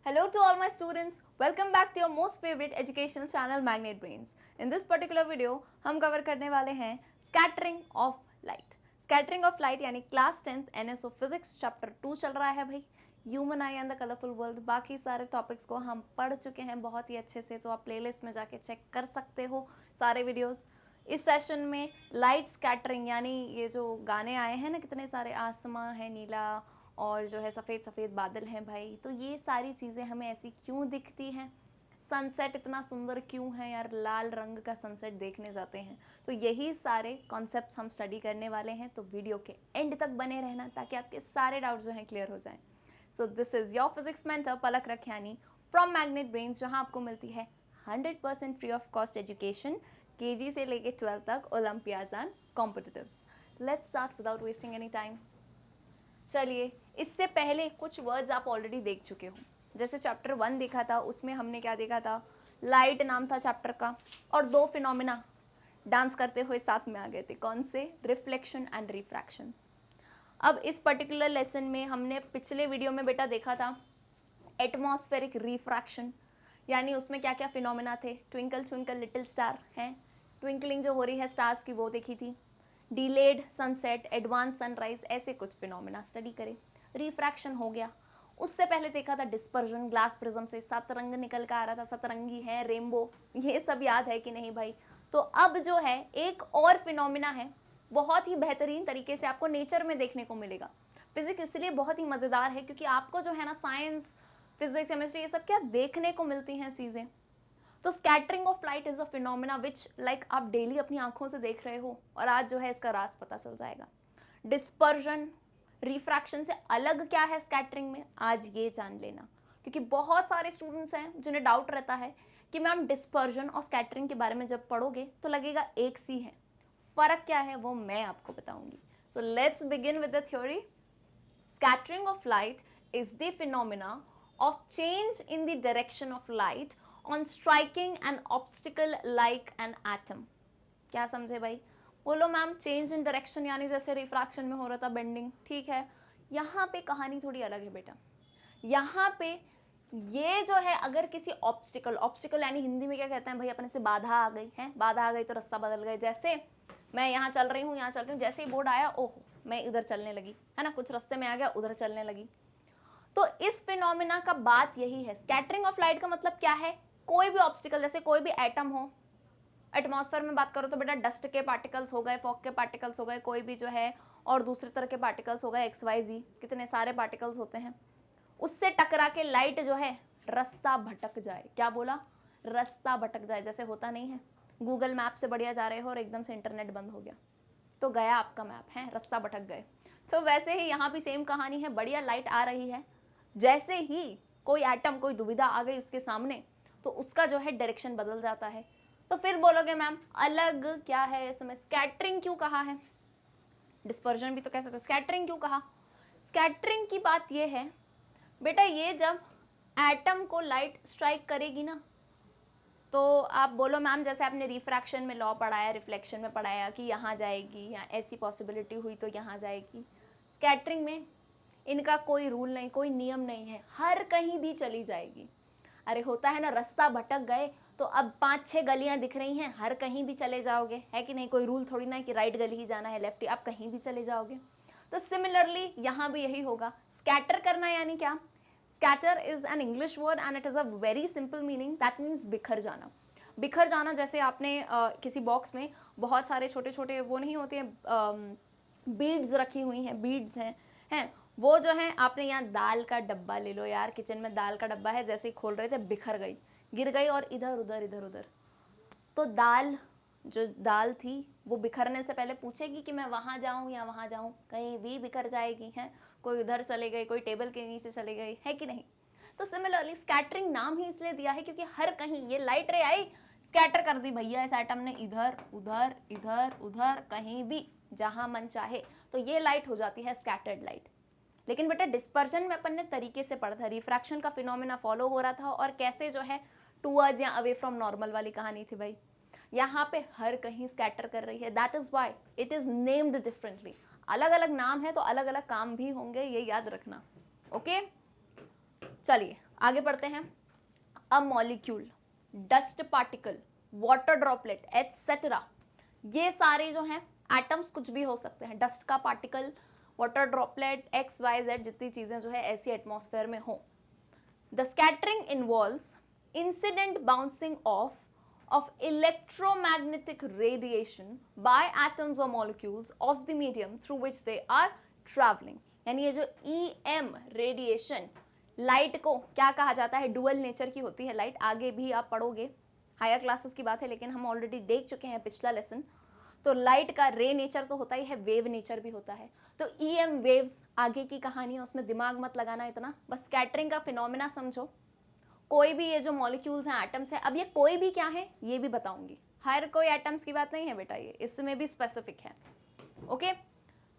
Hello to all my students. Welcome back to your most favorite educational channel Magnet Brains. In this particular video हम cover करने वाले हैं scattering of light. Scattering of light यानी class 10th NSO physics chapter 2 चल रहा है भाई. Human eye and the colourful world. बाकी सारे टॉपिक्स को हम पढ़ चुके हैं बहुत ही अच्छे से, तो आप प्लेलिस्ट में जाके चेक कर सकते हो सारे वीडियोस. इस सेशन में लाइट स्कैटरिंग यानी ये जो गाने आए हैं ना, कितने सारे आसमां है नीला और जो है सफ़ेद सफ़ेद बादल हैं भाई, तो ये सारी चीज़ें हमें ऐसी क्यों दिखती हैं, सनसेट इतना सुंदर क्यों है यार, लाल रंग का सनसेट देखने जाते हैं. तो यही सारे कॉन्सेप्ट्स हम स्टडी करने वाले हैं, तो वीडियो के एंड तक बने रहना ताकि आपके सारे डाउट्स जो हैं क्लियर हो जाएं. So this is your physics mentor Palak Rakhiyani from Magnet Brains, जहाँ आपको मिलती है 100% free of cost education KG से लेके 12 तक, olympiads and competitives. Let's start without wasting any time. चलिए, इससे पहले कुछ वर्ड्स आप ऑलरेडी देख चुके हो. जैसे चैप्टर 1 देखा था, उसमें हमने क्या देखा था, लाइट नाम था चैप्टर का, और दो फिनोमिना डांस करते हुए साथ में आ गए थे. कौन से? Reflection and refraction. अब इस पर्टिकुलर लेसन में हमने पिछले वीडियो में बेटा देखा था एटमॉस्फेरिक रिफ्रैक्शन, यानी उसमें क्या क्या फिनोमिना थे. ट्विंकल ट्विंकल लिटिल स्टार हैं, ट्विंकलिंग जो हो रही है स्टार्स की वो देखी थी. डिलेड सनसेट, एडवांस सनराइज, ऐसे कुछ फिनोमिना स्टडी करें. रिफ्रैक्शन हो गया. उससे पहले देखा था डिस्पर्जन, ग्लास प्रिज्म से सतरंग निकल कर आ रहा था, सतरंगी है, रेनबो, ये सब याद है कि नहीं भाई. तो अब जो है एक और फिनोमिना है, बहुत ही बेहतरीन तरीके से आपको नेचर में देखने को मिलेगा. फिजिक्स इसलिए बहुत ही मज़ेदार है क्योंकि आपको जो है ना साइंस, फिजिक्स, केमिस्ट्री, ये सब क्या देखने को मिलती हैं चीज़ें. तो scattering of light is a phenomena which like आप डेली अपनी आंखों से देख रहे हो, और आज जो है इसका राज पता चल जाएगा. डिस्पर्जन रिफ्रैक्शन से अलग क्या है स्कैटरिंग में, आज ये जान लेना, क्योंकि बहुत सारे स्टूडेंट्स हैं जिन्हें डाउट रहता है कि मैम डिस्पर्जन और स्कैटरिंग के बारे में जब पढ़ोगे तो लगेगा एक सी है. फर्क क्या है वो मैं आपको बताऊंगी. So let's begin with the theory. Scattering of light is the phenomena of change in the direction of light on striking an obstacle like an atom. क्या समझे भाई? बोलो मैम चेंज इन डायरेक्शन यानी जैसे रिफ्रैक्शन में हो रहा था बेंडिंग, ठीक है. यहाँ पे कहानी थोड़ी अलग है बेटा. यहाँ पे ये जो है अगर किसी ऑब्स्टिकल, ऑब्स्टिकल यानी हिंदी में क्या कहते हैं भाई, अपने से बाधा आ गई है, बाधा आ गई तो रास्ता बदल गए. जैसे मैं यहाँ चल रही हूँ, यहाँ चल रही हूँ, जैसे ही बोर्ड आया ओहो मैं इधर चलने लगी है ना, कुछ रास्ते में आ गया उधर चलने लगी. तो इस फिनोमिना का बात यही है. स्कैटरिंग ऑफ लाइट का मतलब क्या है, कोई भी ऑब्स्टिकल, जैसे कोई भी एटम हो, एटमॉस्फेयर में बात करो तो बेटा डस्ट के पार्टिकल्स हो गए, फॉग के पार्टिकल्स हो गए, कोई भी जो है और दूसरे तरह के पार्टिकल्स हो गए, XYZ, कितने सारे पार्टिकल्स होते हैं. उससे टकरा के लाइट जो है रास्ता भटक जाए. क्या बोला? रास्ता भटक जाए. जैसे होता नहीं है गूगल मैप से बढ़िया जा रहे हो और एकदम से इंटरनेट बंद हो गया तो गया आपका मैप, है रास्ता भटक गए. तो वैसे ही यहाँ भी सेम कहानी है. बढ़िया लाइट आ रही है, जैसे ही कोई एटम, कोई दुविधा आ गई उसके सामने तो उसका जो है डायरेक्शन बदल जाता है. तो फिर बोलोगे मैम अलग क्या है इसमें, स्कैटरिंग क्यों कहा है, डिस्पर्जन भी तो कह सकते, स्कैटरिंग क्यों कहा. स्कैटरिंग की बात ये है बेटा, ये जब एटम को लाइट स्ट्राइक करेगी ना, तो आप बोलो मैम जैसे आपने रिफ्रैक्शन में लॉ पढ़ाया, रिफ्लेक्शन में पढ़ाया कि यहाँ जाएगी या ऐसी पॉसिबिलिटी हुई तो यहाँ जाएगी. स्कैटरिंग में इनका कोई रूल नहीं, कोई नियम नहीं है, हर कहीं भी चली जाएगी. अरे होता है ना, रास्ता भटक गए तो अब 5-6 गलियां दिख रही हैं, हर कहीं भी चले जाओगे, है कि नहीं. कोई रूल थोड़ी ना है कि राइट गली ही जाना है, लेफ्ट ही, आप कहीं भी चले जाओगे. तो सिमिलरली यहाँ भी यही होगा. स्कैटर करना यानी क्या, scatter is an English word and it is a very simple meaning, that means बिखर जाना. बिखर जाना जैसे आपने किसी बॉक्स में बहुत सारे छोटे छोटे वो नहीं होते हैं बीड्स रखी हुई हैं, बीड्स हैं वो जो है आपने यहाँ दाल का डब्बा ले लो यार, किचन में दाल का डब्बा है, जैसे ही खोल रहे थे बिखर गई, गिर गई और इधर उधर इधर उधर. तो दाल, जो दाल थी वो बिखरने से पहले पूछेगी कि मैं वहाँ जाऊँ या वहाँ जाऊँ, कहीं भी बिखर जाएगी. है कोई उधर चले गई, कोई टेबल के नीचे चले गई, है कि नहीं. तो सिमिलरली स्कैटरिंग नाम ही इसलिए दिया है क्योंकि हर कहीं ये लाइट रे आई, स्कैटर कर दी भैया इस एटम ने, इधर उधर इधर उधर कहीं भी जहाँ मन चाहे, तो ये लाइट हो जाती है स्कैटर्ड लाइट. लेकिन बेटा डिस्पर्जन में अपन ने तरीके से पढ़ा था, रिफ्रैक्शन का फिनोमिना फॉलो हो रहा था और कैसे जो है टूवर्ड्स या अवे फ्रॉम नॉर्मल वाली कहानी थी भाई. यहाँ पे हर कहीं स्कैटर कर रही है, that is why it is named differently. अलग अलग नाम है तो अलग अलग काम भी होंगे, ये याद रखना. ओके चलिए आगे पढ़ते हैं। A molecule, dust particle, water droplet etcetera, ये सारे जो हैं एटम्स कुछ भी हो सकते हैं, डस्ट का particle, water droplet, X Y Z जितनी चीजें जो है ऐसी एटमॉस्फेयर में हो। The scattering involves incident bouncing off of electromagnetic radiation by atoms or molecules of the medium through which they are traveling। यानी ये जो EM रेडिएशन, लाइट को क्या कहा जाता है, डुअल नेचर की होती है लाइट, आगे भी आप पढ़ोगे, हायर क्लासेस की बात है लेकिन हम ऑलरेडी देख चुके हैं पिछला लेसन। तो लाइट का रे नेचर तो होता ही है, वेव नेचर भी होता है। तो EM वेव्स आगे की कहानी है, उसमें दिमाग मत लगाना इतना, बस स्कैटरिंग का फिनोमेना समझो। कोई भी ये जो मॉलिक्यूल्स हैं, एटम्स हैं, अब ये कोई भी क्या है ये भी बताऊंगी, हर कोई एटम्स की बात नहीं है बेटा, ये इसमें भी स्पेसिफिक है। Okay,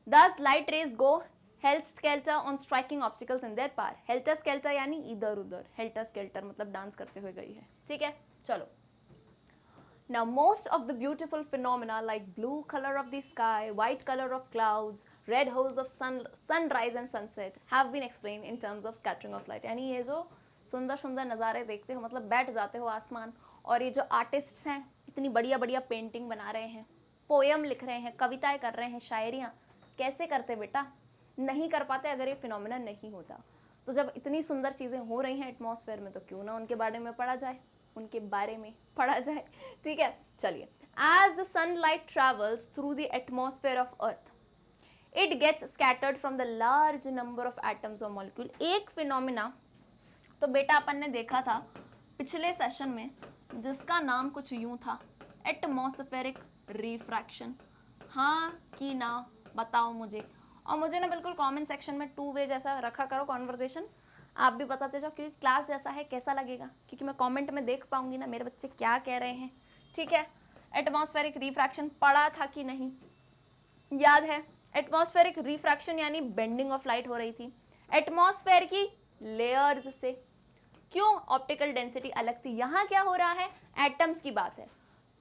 thus light rays go helter on striking obstacles in there पार। हेल्टर स्केल्टर यानी इधर उधर, हेल्टर स्केल्टर मतलब डांस करते हुए गई है, ठीक है। चलो, now most of the beautiful phenomena like blue color of the sky, white color of clouds, red hues of sunrise and sunset have been explained in terms of scattering of light। यानी ये जो सुंदर सुंदर नज़ारे देखते हो, मतलब बैठ जाते हो आसमान, और ये जो आर्टिस्ट्स हैं इतनी बढ़िया बढ़िया पेंटिंग बना रहे हैं, पोएम लिख रहे हैं, कविताएं कर रहे हैं, शायरियाँ, कैसे करते बेटा, नहीं कर पाते अगर ये फिनोमेना नहीं होता। तो जब इतनी सुंदर चीज़ें हो रही हैं एटमॉस्फेयर में, तो क्यों ना उनके बारे में पढ़ा जाए, उनके बारे में पढ़ा जाए, ठीक है। चलिए, as the sunlight travels through the atmosphere of earth it gets scattered from the large number of atoms और मॉलिक्यूल। एक फिनोमेना तो बेटा अपन ने देखा था पिछले सेशन में, जिसका नाम कुछ यूं था, एटमॉस्फेरिक रिफ्रैक्शन। हाँ कि ना बताओ मुझे, और मुझे ना बिल्कुल कमेंट सेक्शन में 2 वे जैसा रखा करो कॉन्वर्जेशन, आप भी बताते जाओ, क्योंकि क्लास जैसा है कैसा लगेगा, क्योंकि मैं कमेंट में देख पाऊंगी ना मेरे बच्चे क्या कह रहे हैं, ठीक है। एटमॉस्फेरिक रिफ्रैक्शन पढ़ा था कि नहीं, याद है? एटमॉस्फेरिक रिफ्रैक्शन यानी बेंडिंग ऑफ लाइट हो रही थी एटमॉस्फेयर की लेयर्स से। क्यों? ऑप्टिकल डेंसिटी अलग थी। यहाँ क्या हो रहा है, एटम्स की बात है,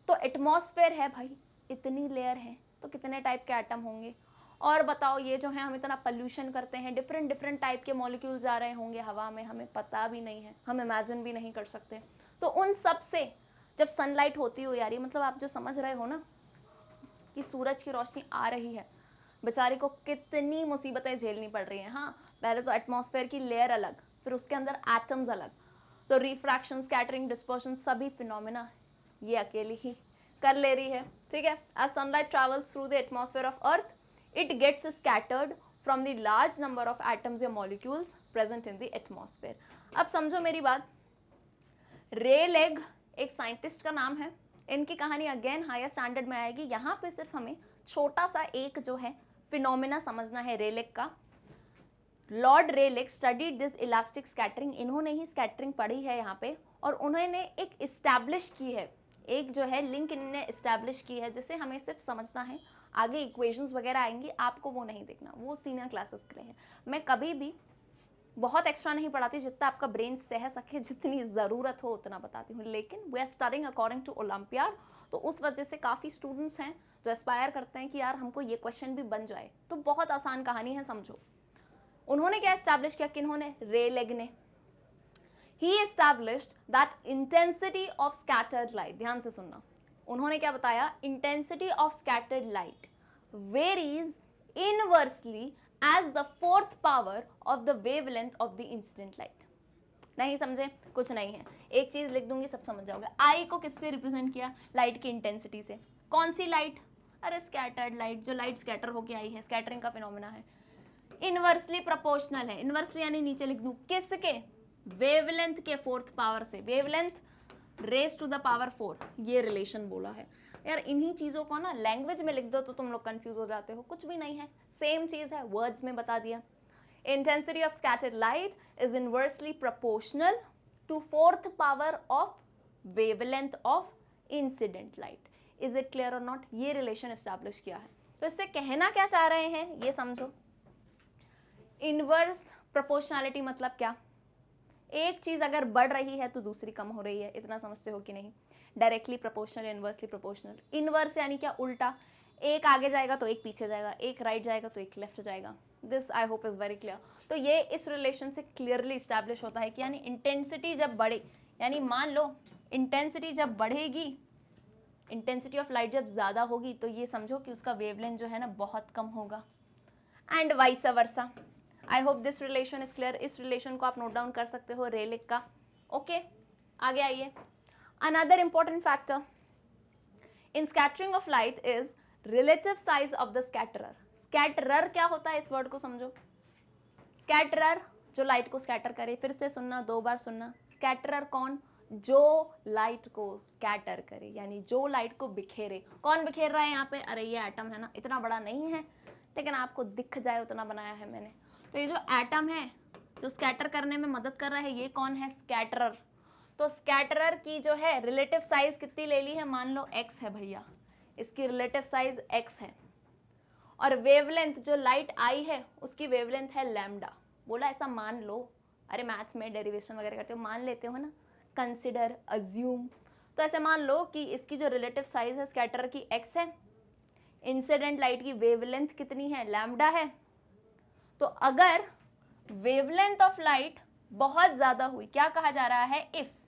तो एटमॉस्फेयर है भाई, इतनी लेयर है तो कितने टाइप के एटम होंगे। और बताओ, ये जो है हम इतना पोल्यूशन करते हैं, डिफरेंट डिफरेंट टाइप के मॉलिक्यूल्स जा रहे होंगे हवा में, हमें पता भी नहीं है, हम इमेजिन भी नहीं कर सकते। तो उन सब से जब सनलाइट होती हो यार, मतलब आप जो समझ रहे हो ना कि सूरज की रोशनी आ रही है, बेचारे को कितनी मुसीबतें झेलनी पड़ रही हैं। हाँ, पहले तो एटमॉस्फेयर की लेयर अलग, फिर उसके अंदर एटम्स अलग, तो रिफ्रैक्शन, स्कैटरिंग, डिस्पर्शन, सभी फिनोमेना ये अकेली ही कर ले रही है, ठीक है। As sunlight travels through the atmosphere of earth it gets scattered from the large number of atoms या molecules present in the atmosphere. अब समझो मेरी बात, रे लेग एक साइंटिस्ट का नाम है, इनकी कहानी अगेन हायर स्टैंडर्ड में आएगी। यहाँ पे सिर्फ हमें छोटा सा एक जो है फिनोमेना समझना है रेलेग का। Lord Rayleigh studied this elastic scattering, इन्होंने ही स्कैटरिंग पढ़ी है यहाँ पे, और उन्होंने एक इस्टेब्लिश की है, एक जो है लिंक इन्होंने इस्टेब्लिश की है, जिसे हमें सिर्फ समझना है। आगे इक्वेशंस वगैरह आएंगी, आपको वो नहीं देखना, वो सीनियर क्लासेस के लिए है। मैं कभी भी बहुत एक्स्ट्रा नहीं पढ़ाती, जितना आपका ब्रेन सह सके, जितनी ज़रूरत हो उतना बताती हूँ, लेकिन we are studying according to olympiad, तो उस वजह से काफ़ी स्टूडेंट्स हैं जो एस्पायर करते हैं कि यार हमको ये क्वेश्चन भी बन जाए। तो बहुत आसान कहानी है, समझो। उन्होंने क्या एस्टैब्लिश किया, किन्होंने? रेलेग ने। ही established that intensity of scattered light, ध्यान से सुनना, उन्होंने क्या बताया, intensity of scattered light varies inversely as the fourth power of the wavelength of the incident light। नहीं समझे? कुछ नहीं है, एक चीज लिख दूंगी सब समझ जाओगे। आई को किससे रिप्रेजेंट किया? लाइट की इंटेंसिटी से। कौन सी लाइट? अरे स्कैटर्ड लाइट, जो लाइट स्कैटर होके आई है, स्कैटरिंग का फिनोमेना है, इनवर्सली प्रोपोर्शनल है। इनवर्सली यानी नीचे लिख दूं, किसके? वेवलेंथ के फोर्थ पावर से, wavelength raise to the power 4, ये रिलेशन बोला है यार। इन्हीं चीज़ों को ना लैंग्वेज में लिख दो तो तुम लोग कंफ्यूज हो जाते हो, कुछ भी नहीं है, सेम चीज़ है, वर्ड्स में बता दिया। Intensity of scattered light is inversely proportional to fourth power of wavelength of incident light. Is it clear और नॉट? ये रिलेशन एस्टैब्लिश किया है। तो इससे कहना क्या चाह रहे हैं ये समझो। इनवर्स प्रोपोर्शनैलिटी मतलब क्या? एक चीज अगर बढ़ रही है तो दूसरी कम हो रही है, इतना समझते हो कि नहीं? Directly proportional, inversely proportional. Inverse यानी क्या? उल्टा। एक आगे जाएगा तो एक पीछे जाएगा, एक राइट जाएगा तो एक लेफ्ट जाएगा। This I hope is very clear. तो ये इस रिलेशन से क्लियरली इस्टेब्लिश होता है कि यानी इंटेंसिटी जब बढ़े, यानी मान लो इंटेंसिटी जब बढ़ेगी, इंटेंसिटी ऑफ लाइट जब ज़्यादा होगी तो ये समझो कि उसका वेवलेंथ जो है ना बहुत कम होगा, and vice versa. I hope this relation is clear. इस रिलेशन को आप नोट डाउन कर सकते हो रेलिक का। ओके, आगे आइए। Another important factor in scattering of light is relative size of the scatterer. Scatterer क्या होता है, इस वर्ड को समझो। स्कैटरर जो लाइट को स्कैटर करे, फिर से सुनना, 2 बार सुनना। स्कैटरर कौन, जो लाइट को स्कैटर करे, यानी जो लाइट को बिखेरे। कौन बिखेर रहा है यहाँ पे, अरे ये एटम है ना, इतना बड़ा नहीं है लेकिन आपको दिख जाए उतना बनाया है मैंने। तो ये जो एटम है जो स्कैटर करने में मदद कर रहा है, ये कौन है, स्कैटरर। तो स्कैटरर की जो है रिलेटिव साइज कितनी ले ली है, मान लो x है भैया, इसकी रिलेटिव साइज x है, और वेवलेंथ जो लाइट आई है उसकी वेवलेंथ है लैम्डा। बोला ऐसा मान लो, अरे मैथ्स में डेरिवेशन वगैरह करते हो मान लेते हो ना, कंसिडर, अज्यूम। तो ऐसे मान लो कि इसकी जो रिलेटिव साइज है स्कैटरर की x है, इंसिडेंट लाइट की वेवलेंथ कितनी है, लैम्डा है। तो अगर वेवलेंथ ऑफ लाइट बहुत ज्यादा हुई, क्या कहा जा रहा है, इफ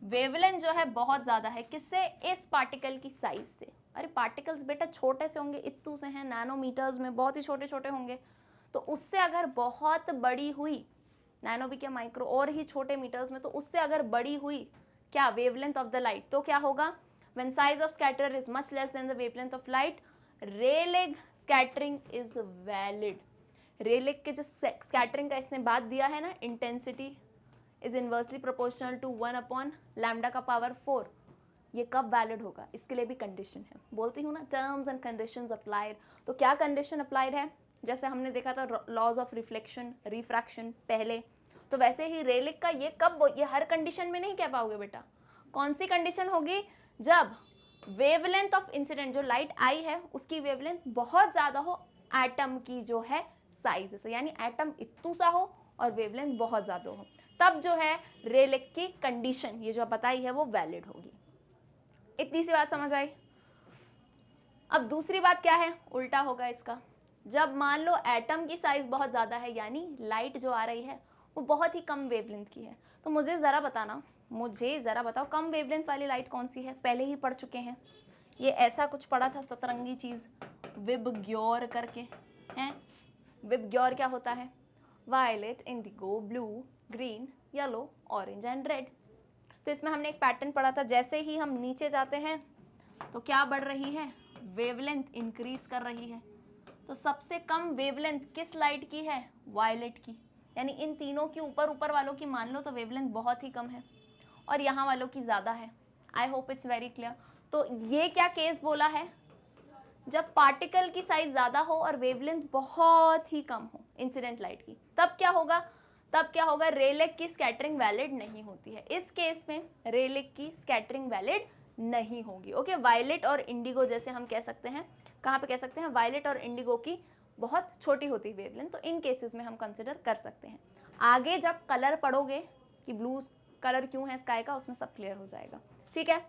वेवलेंथ जो है बहुत ज्यादा है, किससे, इस पार्टिकल की साइज से। अरे पार्टिकल्स बेटा छोटे से होंगे, इतू से हैं, नैनोमीटर्स में, बहुत ही छोटे छोटे होंगे। तो उससे अगर बहुत बड़ी हुई, नैनो भी क्या, माइक्रो और ही छोटे मीटर्स में, तो उससे अगर बड़ी हुई क्या, वेवलेंथ ऑफ द लाइट, तो क्या होगा, when size of scatterer is much less than the wavelength of light, Rayleigh scattering is valid. Rayleigh के जो स्कैटरिंग का इसने बात दिया है ना, intensity is inversely proportional to 1 upon lambda का पावर 4, ये कब वैलिड होगा, इसके लिए भी कंडीशन है। बोलती हूँ ना, टर्म्स एंड कंडीशंस अप्लाइड। तो क्या कंडीशन अप्लाइड है, जैसे हमने देखा था लॉज ऑफ रिफ्लेक्शन, रिफ्रैक्शन पहले, तो वैसे ही रेलिक का ये कब, ये हर कंडीशन में नहीं कह पाओगे बेटा। कौन सी कंडीशन होगी, जब वेवलेंथ ऑफ इंसिडेंट, जो लाइट आई है उसकी वेवलेंथ बहुत ज़्यादा हो एटम की जो है साइज से, यानी एटम इतू सा हो और वेवलेंथ बहुत ज़्यादा हो, तब जो है रेलिक की कंडीशन ये जो बताई है वो वैलिड होगी। इतनी सी बात समझ आई। अब दूसरी बात क्या है, उल्टा होगा इसका। जब मान लो एटम की साइज बहुत ज़्यादा है, यानी लाइट जो आ रही है वो बहुत ही कम वेवलेंथ की है, तो मुझे ज़रा बताना, मुझे ज़रा बताओ कम वेवलेंथ वाली लाइट कौन सी है। पहले ही पढ़ चुके हैं, ये ऐसा कुछ पढ़ा था सतरंगी चीज़, विबग्योर करके हैं। विबग्योर क्या होता है, violet, indigo, blue, green, yellow, orange and red. तो इसमें हमने एक पैटर्न पढ़ा था, जैसे ही हम नीचे जाते हैं तो क्या बढ़ रही है, वेवलेंथ इंक्रीज कर रही है। तो सबसे कम वेवलेंथ किस लाइट की है, वायलेट की, यानी इन तीनों की ऊपर वालों की मान लो तो वेवलेंथ बहुत ही कम है और यहाँ वालों की ज़्यादा है। I hope it's very clear. तो ये क्या केस बोला है, जब पार्टिकल की साइज ज़्यादा हो और वेवलेंथ बहुत ही कम हो इंसिडेंट लाइट की, तब क्या होगा, रेलिक की स्कैटरिंग वैलिड नहीं होती है। इस केस में रेलिक की स्कैटरिंग वैलिड नहीं होगी। ओके, वायलेट और इंडिगो जैसे हम कह सकते हैं, कहाँ पे कह सकते हैं, वायलेट और इंडिगो की बहुत छोटी होती है वेवलेंथ, तो इन केसेस में हम कंसिडर कर सकते हैं। आगे जब कलर पढ़ोगे कि ब्लू कलर क्यों है स्काई का, उसमें सब क्लियर हो जाएगा। ठीक है,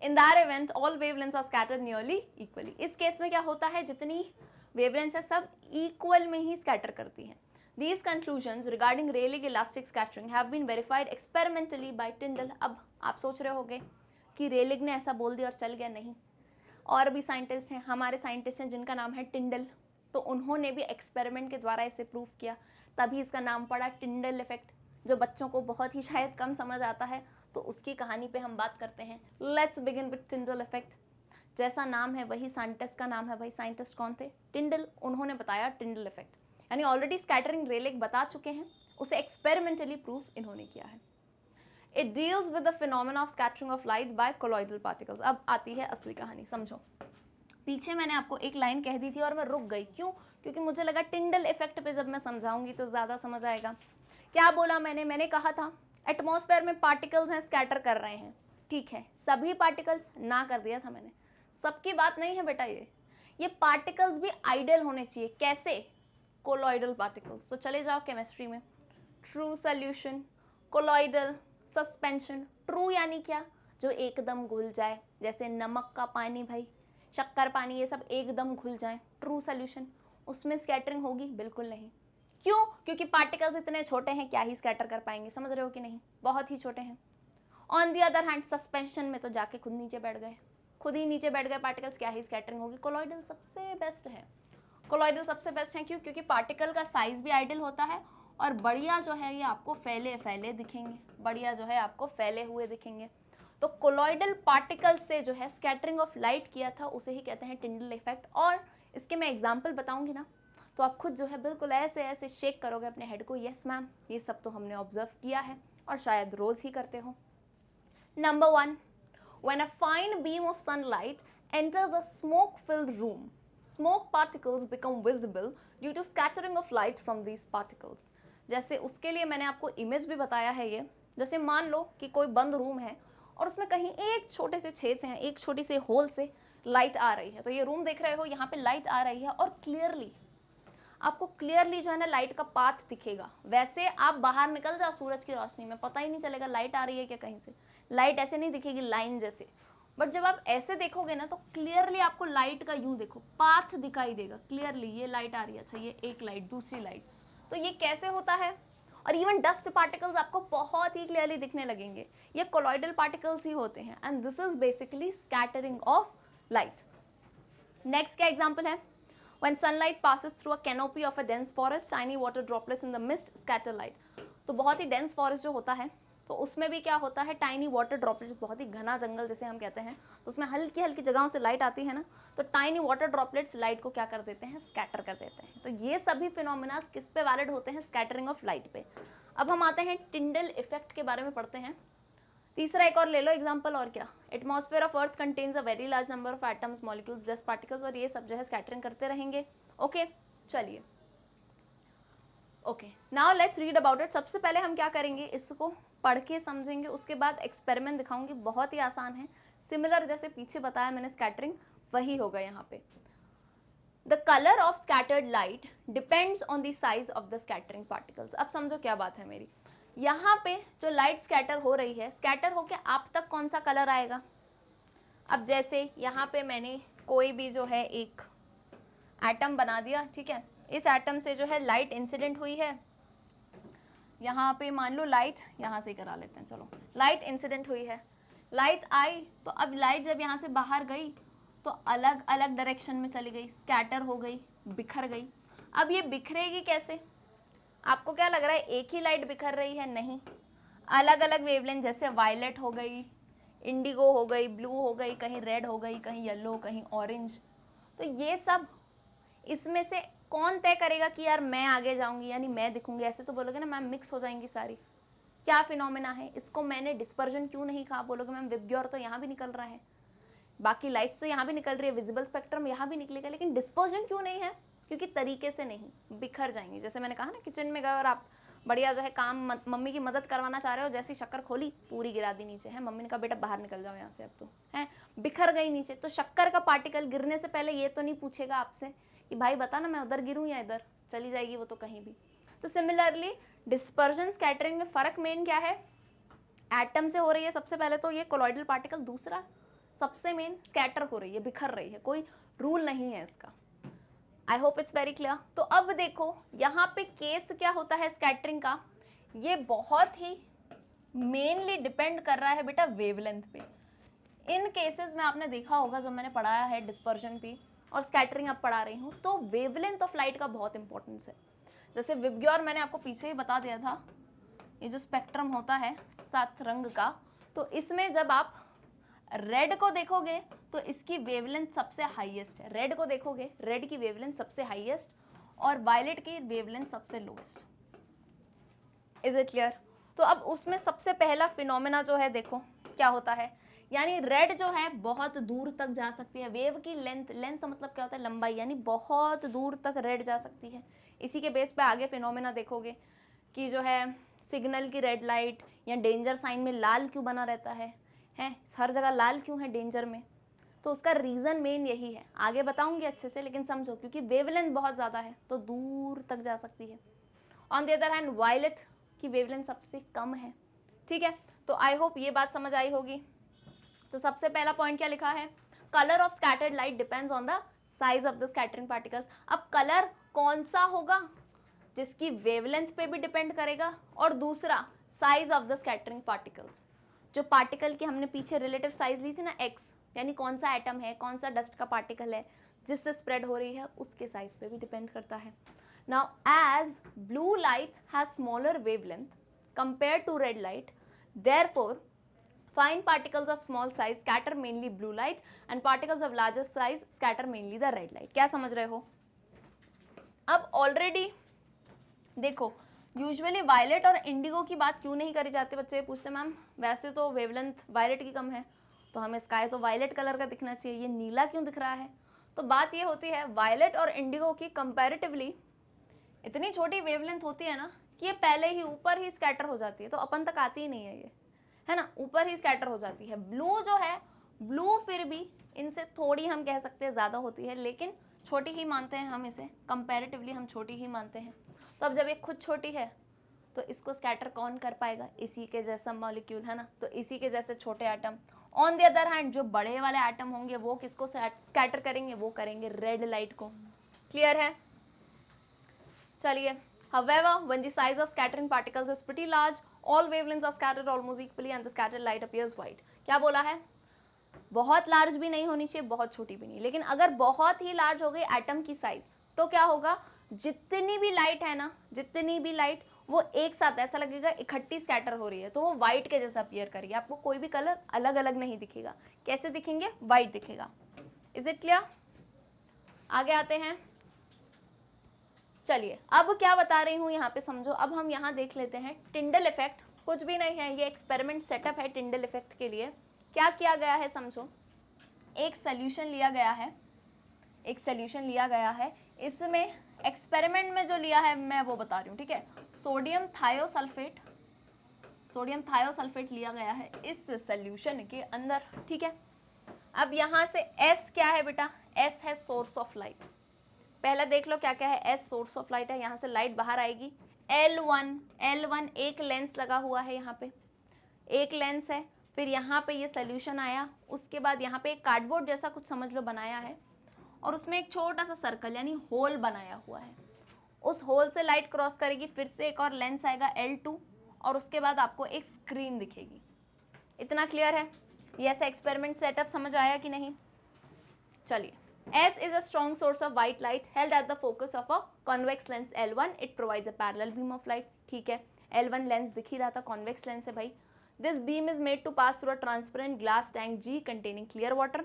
in that event all wavelengths are scattered nearly equally. इस केस में क्या होता है, जितनी वेवलेंथ्स है सब इक्वल में ही स्कैटर करती हैं। These conclusions regarding Rayleigh elastic scattering have been verified experimentally by Tyndall। अब आप सोच रहे होगे कि रेलिग ने ऐसा बोल दिया और चल गया, नहीं, और भी साइंटिस्ट हैं, हमारे साइंटिस्ट हैं जिनका नाम है टिंडल, तो उन्होंने भी एक्सपेरिमेंट के द्वारा इसे प्रूव किया, तभी इसका नाम पड़ा टिंडल इफेक्ट, जो बच्चों को बहुत ही शायद कम समझ आता है, तो उसकी कहानी पे हम बात करते हैं। Let's begin with Tyndall effect. जैसा नाम है वही साइंटिस्ट का नाम है। भाई साइंटिस्ट कौन थे, टिंडल, उन्होंने बताया टिंडल इफेक्ट, यानी ऑलरेडी स्कैटरिंग रेलिक बता चुके हैं, उसे एक्सपेरिमेंटली प्रूफ इन्होंने किया है। It deals with the phenomena of scattering of light by colloidal particles. अब आती है असली कहानी, समझो। पीछे मैंने आपको एक लाइन कह दी थी और मैं रुक गई, क्यों, क्योंकि मुझे लगा टिंडल इफेक्ट पे जब मैं समझाऊंगी तो ज़्यादा समझ आएगा। क्या बोला मैंने कहा था एटमॉस्फेयर में पार्टिकल्स हैं, स्कैटर कर रहे हैं, ठीक है, सभी पार्टिकल्स ना कर दिया था मैंने, सबकी बात नहीं है बेटा, ये पार्टिकल्स भी आइडियल होने चाहिए। कैसे, कोलॉइडल पार्टिकल्स। तो चले जाओ केमिस्ट्री में, true solution, colloidal, suspension. True यानी क्या, जो एकदम घुल जाए, जैसे नमक का पानी भाई, शक्कर पानी, ये सब एकदम घुल जाए, ट्रू सोल्यूशन, उसमें स्कैटरिंग होगी? बिल्कुल नहीं। क्यों? क्योंकि पार्टिकल्स इतने छोटे हैं, क्या ही स्कैटर कर पाएंगे, समझ रहे हो कि नहीं, बहुत ही छोटे हैं। On the other hand suspension में तो जाके खुद नीचे बैठ गए, खुद ही नीचे बैठ गए पार्टिकल्स, क्या ही स्कैटरिंग होगी। कोलॉइडल सबसे बेस्ट है, कोलॉइडल सबसे बेस्ट है। क्यों? क्योंकि पार्टिकल का साइज भी आइडियल होता है और बढ़िया जो है ये आपको फैले फैले दिखेंगे, बढ़िया जो है आपको फैले हुए दिखेंगे। तो कोलॉइडल पार्टिकल से जो है स्कैटरिंग ऑफ लाइट किया था, उसे ही कहते हैं टिंडल इफेक्ट। और इसके मैं एग्जाम्पल बताऊंगी ना, तो आप खुद जो है बिल्कुल ऐसे ऐसे शेक करोगे अपने हेड को, यस मैम ये सब तो हमने ऑब्जर्व किया है और शायद रोज ही करते हो। Number 1, when a fine beam of sunlight enters a smoke-filled room, smoke particles become visible due to scattering of light from these particles. जैसे उसके लिए मैंने आपको इमेज भी बताया है ये, जैसे मान लो कि कोई बंद रूम है और उसमें कहीं एक छोटे से छेद से, एक छोटी से होल से लाइट आ रही है। तो ये रूम देख रहे हो, यहाँ पे लाइट आ रही है और क्लियरली आपको क्लियरली जो है ना लाइट का पाथ दिखेगा। वैसे आप बाहर निकल जाओ सूरज की रोशनी में, पता ही नहीं चलेगा लाइट आ रही है क्या कहीं से, लाइट ऐसे नहीं दिखेगी लाइन जैसे। बट जब आप ऐसे देखोगे ना तो क्लियरली आपको लाइट का यूं देखो पाथ दिखाई देगा क्लियरली, ये लाइट आ रही है, अच्छा ये एक लाइट, दूसरी लाइट। तो ये कैसे होता है? और इवन डस्ट पार्टिकल्स आपको बहुत ही क्लियरली दिखने लगेंगे, ये कोलॉइडल पार्टिकल्स ही होते हैं। And this is basically scattering of light. Next क्या एग्जाम्पल है? When sunlight passes through a canopy of a dense forest, tiny water droplets in the mist scatter light. तो बहुत ही dense forest जो होता है, तो उसमें भी क्या होता है, टाइनी वाटर ड्रॉपलेट्स, बहुत ही घना जंगल जैसे हम कहते हैं, तो उसमें हल्की हल्की जगहों से लाइट आती है ना, तो टाइनी वाटर ड्रॉपलेट्स लाइट को क्या कर देते हैं, स्कैटर कर देते हैं। तो ये सभी फिनोमिना किस पे वैलिड होते हैं? स्कैटरिंग ऑफ लाइट पे। अब हम आते हैं टिंडल इफेक्ट के बारे में पढ़ते हैं। तीसरा एक और ले लो एग्जांपल, और क्या, atmosphere of earth contains a very large number of atoms, molecules, dust particles, और ये सब जो है स्कैटरिंग करते रहेंगे। ओके चलिए, okay now let's read about it. सबसे पहले हम क्या करेंगे, इसको पढ़ के समझेंगे, उसके बाद एक्सपेरिमेंट दिखाऊंगी, बहुत ही आसान है, सिमिलर जैसे पीछे बताया मैंने स्कैटरिंग, वही होगा यहाँ पे। The colour of scattered light depends on the size of the scattering particles. अब समझो क्या बात है मेरी, यहाँ पे जो लाइट स्कैटर हो रही है, स्कैटर होके आप तक कौन सा कलर आएगा? अब जैसे यहाँ पे मैंने कोई भी जो है एक एटम बना दिया, ठीक है, इस एटम से जो है लाइट इंसिडेंट हुई है, यहाँ पे मान लो लाइट, यहाँ से करा लेते हैं, चलो लाइट इंसिडेंट हुई है, लाइट आई, तो अब लाइट जब यहाँ से बाहर गई तो अलग अलग डायरेक्शन में चली गई, स्कैटर हो गई, बिखर गई। अब ये बिखरेगी कैसे? आपको क्या लग रहा है एक ही लाइट बिखर रही है? नहीं, अलग अलग वेवलेंथ, जैसे वायलेट हो गई, इंडिगो हो गई, ब्लू हो गई, कहीं रेड हो गई, कहीं येलो, कहीं ऑरेंज। तो ये सब इसमें से कौन तय करेगा कि यार मैं आगे जाऊंगी यानी मैं दिखूंगी? ऐसे तो बोलोगे ना मैम मिक्स हो जाएंगी सारी, क्या फिनोमेना है, इसको मैंने डिस्पर्जन क्यों नहीं कहा? बोलोगे मैम विबग्योर तो यहाँ भी निकल रहा है, बाकी लाइट्स तो यहाँ भी निकल रही है, विजिबल स्पेक्ट्रम यहाँ भी निकलेगा, लेकिन डिस्पर्जन क्यों नहीं है? क्योंकि तरीके से नहीं, बिखर जाएंगी। जैसे मैंने कहा ना, किचन में गए और आप बढ़िया जो है काम मम्मी की मदद करवाना चाह रहे हो, जैसी शक्कर खोली पूरी गिरा दी नीचे, है मम्मी ने कहा बेटा बाहर निकल जाओ यहाँ से, अब तो है बिखर गई नीचे। तो शक्कर का पार्टिकल गिरने से पहले ये तो नहीं पूछेगा आपसे कि भाई बता ना मैं उधर गिरूँ या इधर, चली जाएगी वो तो कहीं भी। तो सिमिलरली डिस्पर्जन स्कैटरिंग में फ़र्क मेन क्या है? एटम से हो रही है सबसे पहले तो ये कोलॉइडल पार्टिकल, दूसरा सबसे मेन स्कैटर हो रही है, बिखर रही है, कोई रूल नहीं है इसका। आई होप इट्स वेरी क्लियर। तो अब देखो यहाँ पे केस क्या होता है स्कैटरिंग का, ये बहुत ही मेनली डिपेंड कर रहा है बेटा वेवलेंथ पे। इन केसेस में आपने देखा होगा जब मैंने पढ़ाया है डिस्पर्जन पे और स्कैटरिंग अब पढ़ा रही हूँ, तो वेवलेंथ ऑफ लाइट का बहुत इंपॉर्टेंस है। जैसे विबग्योर मैंने आपको पीछे ही बता दिया था, ये जो स्पेक्ट्रम होता है 7 रंग का, तो इसमें जब आप रेड को देखोगे तो इसकी वेवलेंथ सबसे हाईएस्ट है, रेड को देखोगे रेड की वेवलेंथ सबसे हाईएस्ट और वायलेट की वेवलेंथ सबसे लोएस्ट। Is it clear? तो अब उसमें सबसे पहला फिनोमेना जो है देखो क्या होता है, यानी रेड जो है बहुत दूर तक जा सकती है, वेव की लेंथ, लेंथ मतलब क्या होता है लंबाई, यानी बहुत दूर तक रेड जा सकती है। इसी के बेस पे आगे फिनोमेना देखोगे कि जो है सिग्नल की रेड लाइट या डेंजर साइन में लाल क्यों बना रहता है हर जगह लाल क्यों है डेंजर में? तो उसका रीज़न मेन यही है, आगे बताऊंगी अच्छे से, लेकिन समझो क्योंकि वेवलेंथ बहुत ज़्यादा है तो दूर तक जा सकती है। On the other hand violet की वेवलेंथ सबसे कम है, ठीक है। तो आई होप ये बात समझ आई होगी। तो सबसे पहला पॉइंट क्या लिखा है, colour of scattered light depends on the size of the scattering particles. अब कलर कौन सा होगा, जिसकी वेवलेंथ पे भी डिपेंड करेगा, और दूसरा size of the scattering particles. जो पार्टिकल की हमने पीछे रिलेटिव साइज ली थी ना x, यानी कौन सा एटम है, कौन सा डस्ट का पार्टिकल है जिससे स्प्रेड हो रही है, उसके साइज पे भी डिपेंड करता है। Now as blue light has smaller wavelength compare to red light, therefore fine particles of small size scatter mainly blue light and particles of larger size scatter mainly the red light। क्या समझ रहे हो? अब already देखो, usually violet और Indigo की बात क्यों नहीं करी जाती, बच्चे पूछते मैम वैसे तो वेवलेंथ वायलेट की कम है तो हमें स्काई तो वायलेट कलर का दिखना चाहिए, ये नीला क्यों दिख रहा है? तो बात ये होती है वायलेट और इंडिगो की कंपैरेटिवली इतनी छोटी वेवलेंथ होती है ना कि ये पहले ही ऊपर ही स्कैटर हो जाती है, तो अपन तक आती ही नहीं है ये, है ना, ऊपर ही स्कैटर हो जाती है। ब्लू जो है, ब्लू फिर भी इनसे थोड़ी हम कह सकते हैं ज़्यादा होती है, लेकिन छोटी ही मानते हैं हम इसे, कंपैरेटिवली हम छोटी ही मानते हैं। तो अब जब ये खुद छोटी है तो इसको स्कैटर कौन कर पाएगा, इसी के जैसा मॉलिक्यूल, है ना, तो इसी के जैसे छोटे atom. On the other hand जो बड़े वाले एटम होंगे वो किसको स्कैटर करेंगे, वो करेंगे रेड लाइट को। क्लियर है? चलिए, however when the size of scattering particles is pretty large all wavelengths are scattered almost equally and the scattered light appears white। क्या बोला है, बहुत लार्ज भी नहीं होनी चाहिए, बहुत छोटी भी नहीं, लेकिन अगर बहुत ही लार्ज हो गई एटम की साइज तो क्या होगा, जितनी भी लाइट है ना, जितनी भी लाइट वो एक साथ ऐसा लगेगा इकट्ठी स्कैटर हो रही है, तो वो व्हाइट के जैसा अपीयर करेगी, आपको कोई भी कलर अलग अलग नहीं दिखेगा। कैसे दिखेंगे, व्हाइट दिखेगा। Is it clear? आगे आते हैं। चलिए अब क्या बता रही हूँ यहाँ पे समझो। अब हम यहाँ देख लेते हैं टिंडल इफेक्ट, कुछ भी नहीं है, ये एक्सपेरिमेंट सेटअप है टिंडल इफेक्ट के लिए। क्या किया गया है समझो, एक सोल्यूशन लिया गया है, एक सोल्यूशन लिया गया है, इसमें एक्सपेरिमेंट में जो लिया है मैं वो बता रही हूँ, ठीक है। सोडियम थायोसल्फेट, सोडियम थायोसल्फेट लिया गया है इस सोल्यूशन के अंदर, ठीक है। अब यहाँ से S क्या है बेटा, S है सोर्स ऑफ लाइट। पहला देख लो क्या क्या है, S सोर्स ऑफ लाइट है, यहाँ से लाइट बाहर आएगी। L1 एक लेंस लगा हुआ है, यहाँ पे एक लेंस है, फिर यहाँ पे ये सोल्यूशन आया, उसके बाद यहाँ पे एक कार्डबोर्ड जैसा कुछ समझ लो बनाया है, और उसमें एक छोटा सा सर्कल यानी होल बनाया हुआ है, उस होल से लाइट क्रॉस करेगी, फिर से एक और लेंस आएगा L2, और उसके बाद आपको एक स्क्रीन दिखेगी। इतना क्लियर है? ये ऐसा एक्सपेरिमेंट सेटअप समझ आया कि नहीं? चलिए, S is a strong source of white light held at the focus of a convex lens L1. It provides a parallel beam of light। ठीक है, L1 लेंस दिख ही रहा था, convex lens है भाई। This beam is made to pass through a transparent glass tank G containing clear water.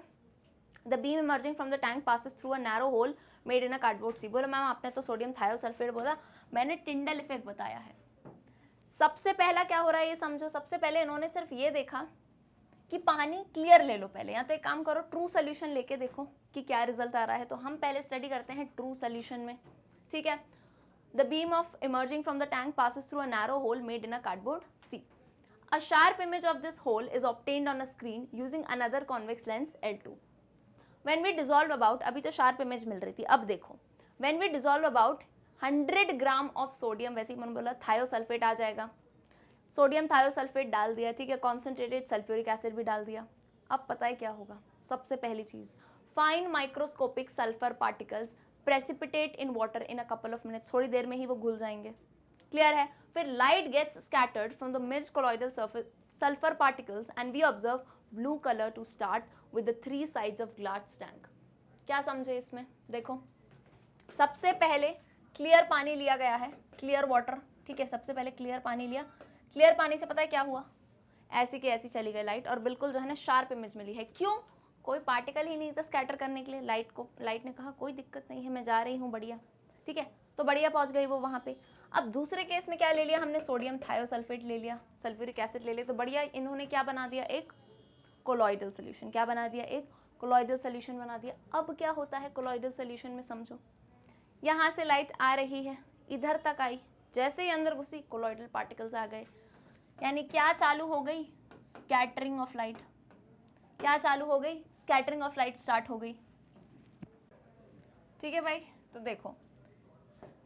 The beam emerging from the tank passes through a narrow hole made in a cardboard C। बोला ma'am आपने तो sodium thiosulphate बोला, मैंने Tyndall effect बताया है। सबसे पहला क्या हो रहा है ये समझो। सबसे पहले इन्होंने सिर्फ ये देखा कि पानी क्लियर ले लो पहले, या तो एक काम करो ट्रू सोल्यूशन लेके देखो कि क्या रिजल्ट आ रहा है। तो हम पहले स्टडी करते हैं ट्रू सोल्यूशन में, ठीक है। The beam of emerging from the tank passes through a narrow hole made in a cardboard C. A sharp image of this hole is obtained on a screen using another convex lens L2। When we dissolve about, अभी तो sharp image मिल रही थी, अब देखो, when we dissolve about 100 gram of sodium, वैसे ही मैंने बोला थायोसल्फेट आ जाएगा, सोडियम थायोसल्फेट डाल दिया, ठीक है, कॉन्सेंट्रेटेड सल्फ्यूरिक एसिड भी डाल दिया। अब पता है क्या होगा, सबसे पहली चीज, fine microscopic sulphur particles precipitate in water in a couple of minutes, थोड़ी देर में ही वो घुल जाएंगे। क्लियर है? फिर light gets scattered from the mid colloidal sulphur particles and we observe blue colour to start with the 3 sides of glass tank. क्या समझे इसमें? देखो, सबसे पहले क्लियर पानी लिया गया है, क्लियर वाटर, ठीक है, सबसे पहले क्लियर पानी लिया। क्लियर पानी से पता है क्या हुआ, ऐसी की ऐसी चली गई लाइट, और बिल्कुल जो है ना शार्प इमेज मिली है। क्यों? कोई पार्टिकल ही नहीं था स्कैटर करने के लिए। लाइट ने कहा कोई दिक्कत नहीं है, मैं जा रही हूँ, बढ़िया, ठीक है, तो बढ़िया पहुंच गई वो वहाँ पे। अब दूसरे केस में क्या ले लिया हमने, सोडियम थायोसल्फेट ले लिया, सल्फ्यूरिक एसिड ले लिया, तो बढ़िया इन्होंने क्या बना दिया, एक कोलॉइडल सोल्यूशन। क्या बना दिया? एक कोलॉइडल सोल्यूशन बना दिया। अब क्या होता है कोलॉइडल सोल्यूशन में, समझो, यहाँ से लाइट आ रही है, इधर तक आई, जैसे ही अंदर घुसी कोलॉइडल पार्टिकल्स आ गए, यानी क्या चालू हो गई, स्कैटरिंग ऑफ लाइट। क्या चालू हो गई, स्कैटरिंग ऑफ लाइट स्टार्ट हो गई। ठीक है भाई, तो देखो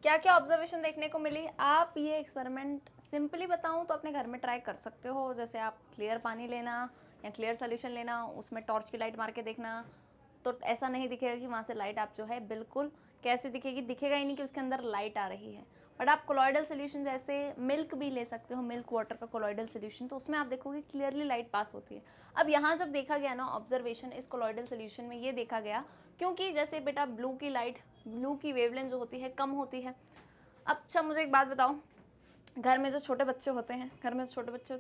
क्या क्या ऑब्जर्वेशन देखने को मिली। आप ये एक्सपेरिमेंट सिंपली बताऊं तो अपने घर में ट्राई कर सकते हो। जैसे आप क्लियर पानी लेना, या क्लियर सोल्यूशन लेना, उसमें टॉर्च की लाइट मार के देखना, तो ऐसा नहीं दिखेगा कि वहाँ से लाइट आप जो है बिल्कुल कैसे दिखेगी, दिखेगा ही नहीं कि उसके अंदर लाइट आ रही है। बट आप कोलॉइडल सोल्यूशन जैसे मिल्क भी ले सकते हो, मिल्क वाटर का कोलॉइडल सोल्यूशन, तो उसमें आप देखोगे क्लियरली लाइट पास होती है। अब यहाँ जब देखा गया ना ऑब्जर्वेशन इस कोलॉइडल सोल्यूशन में, ये देखा गया क्योंकि जैसे बेटा ब्लू की लाइट, ब्लू की वेवलेंथ जो होती है कम होती है। अब अच्छा मुझे एक बात बताओ, घर में जो छोटे बच्चे होते हैं,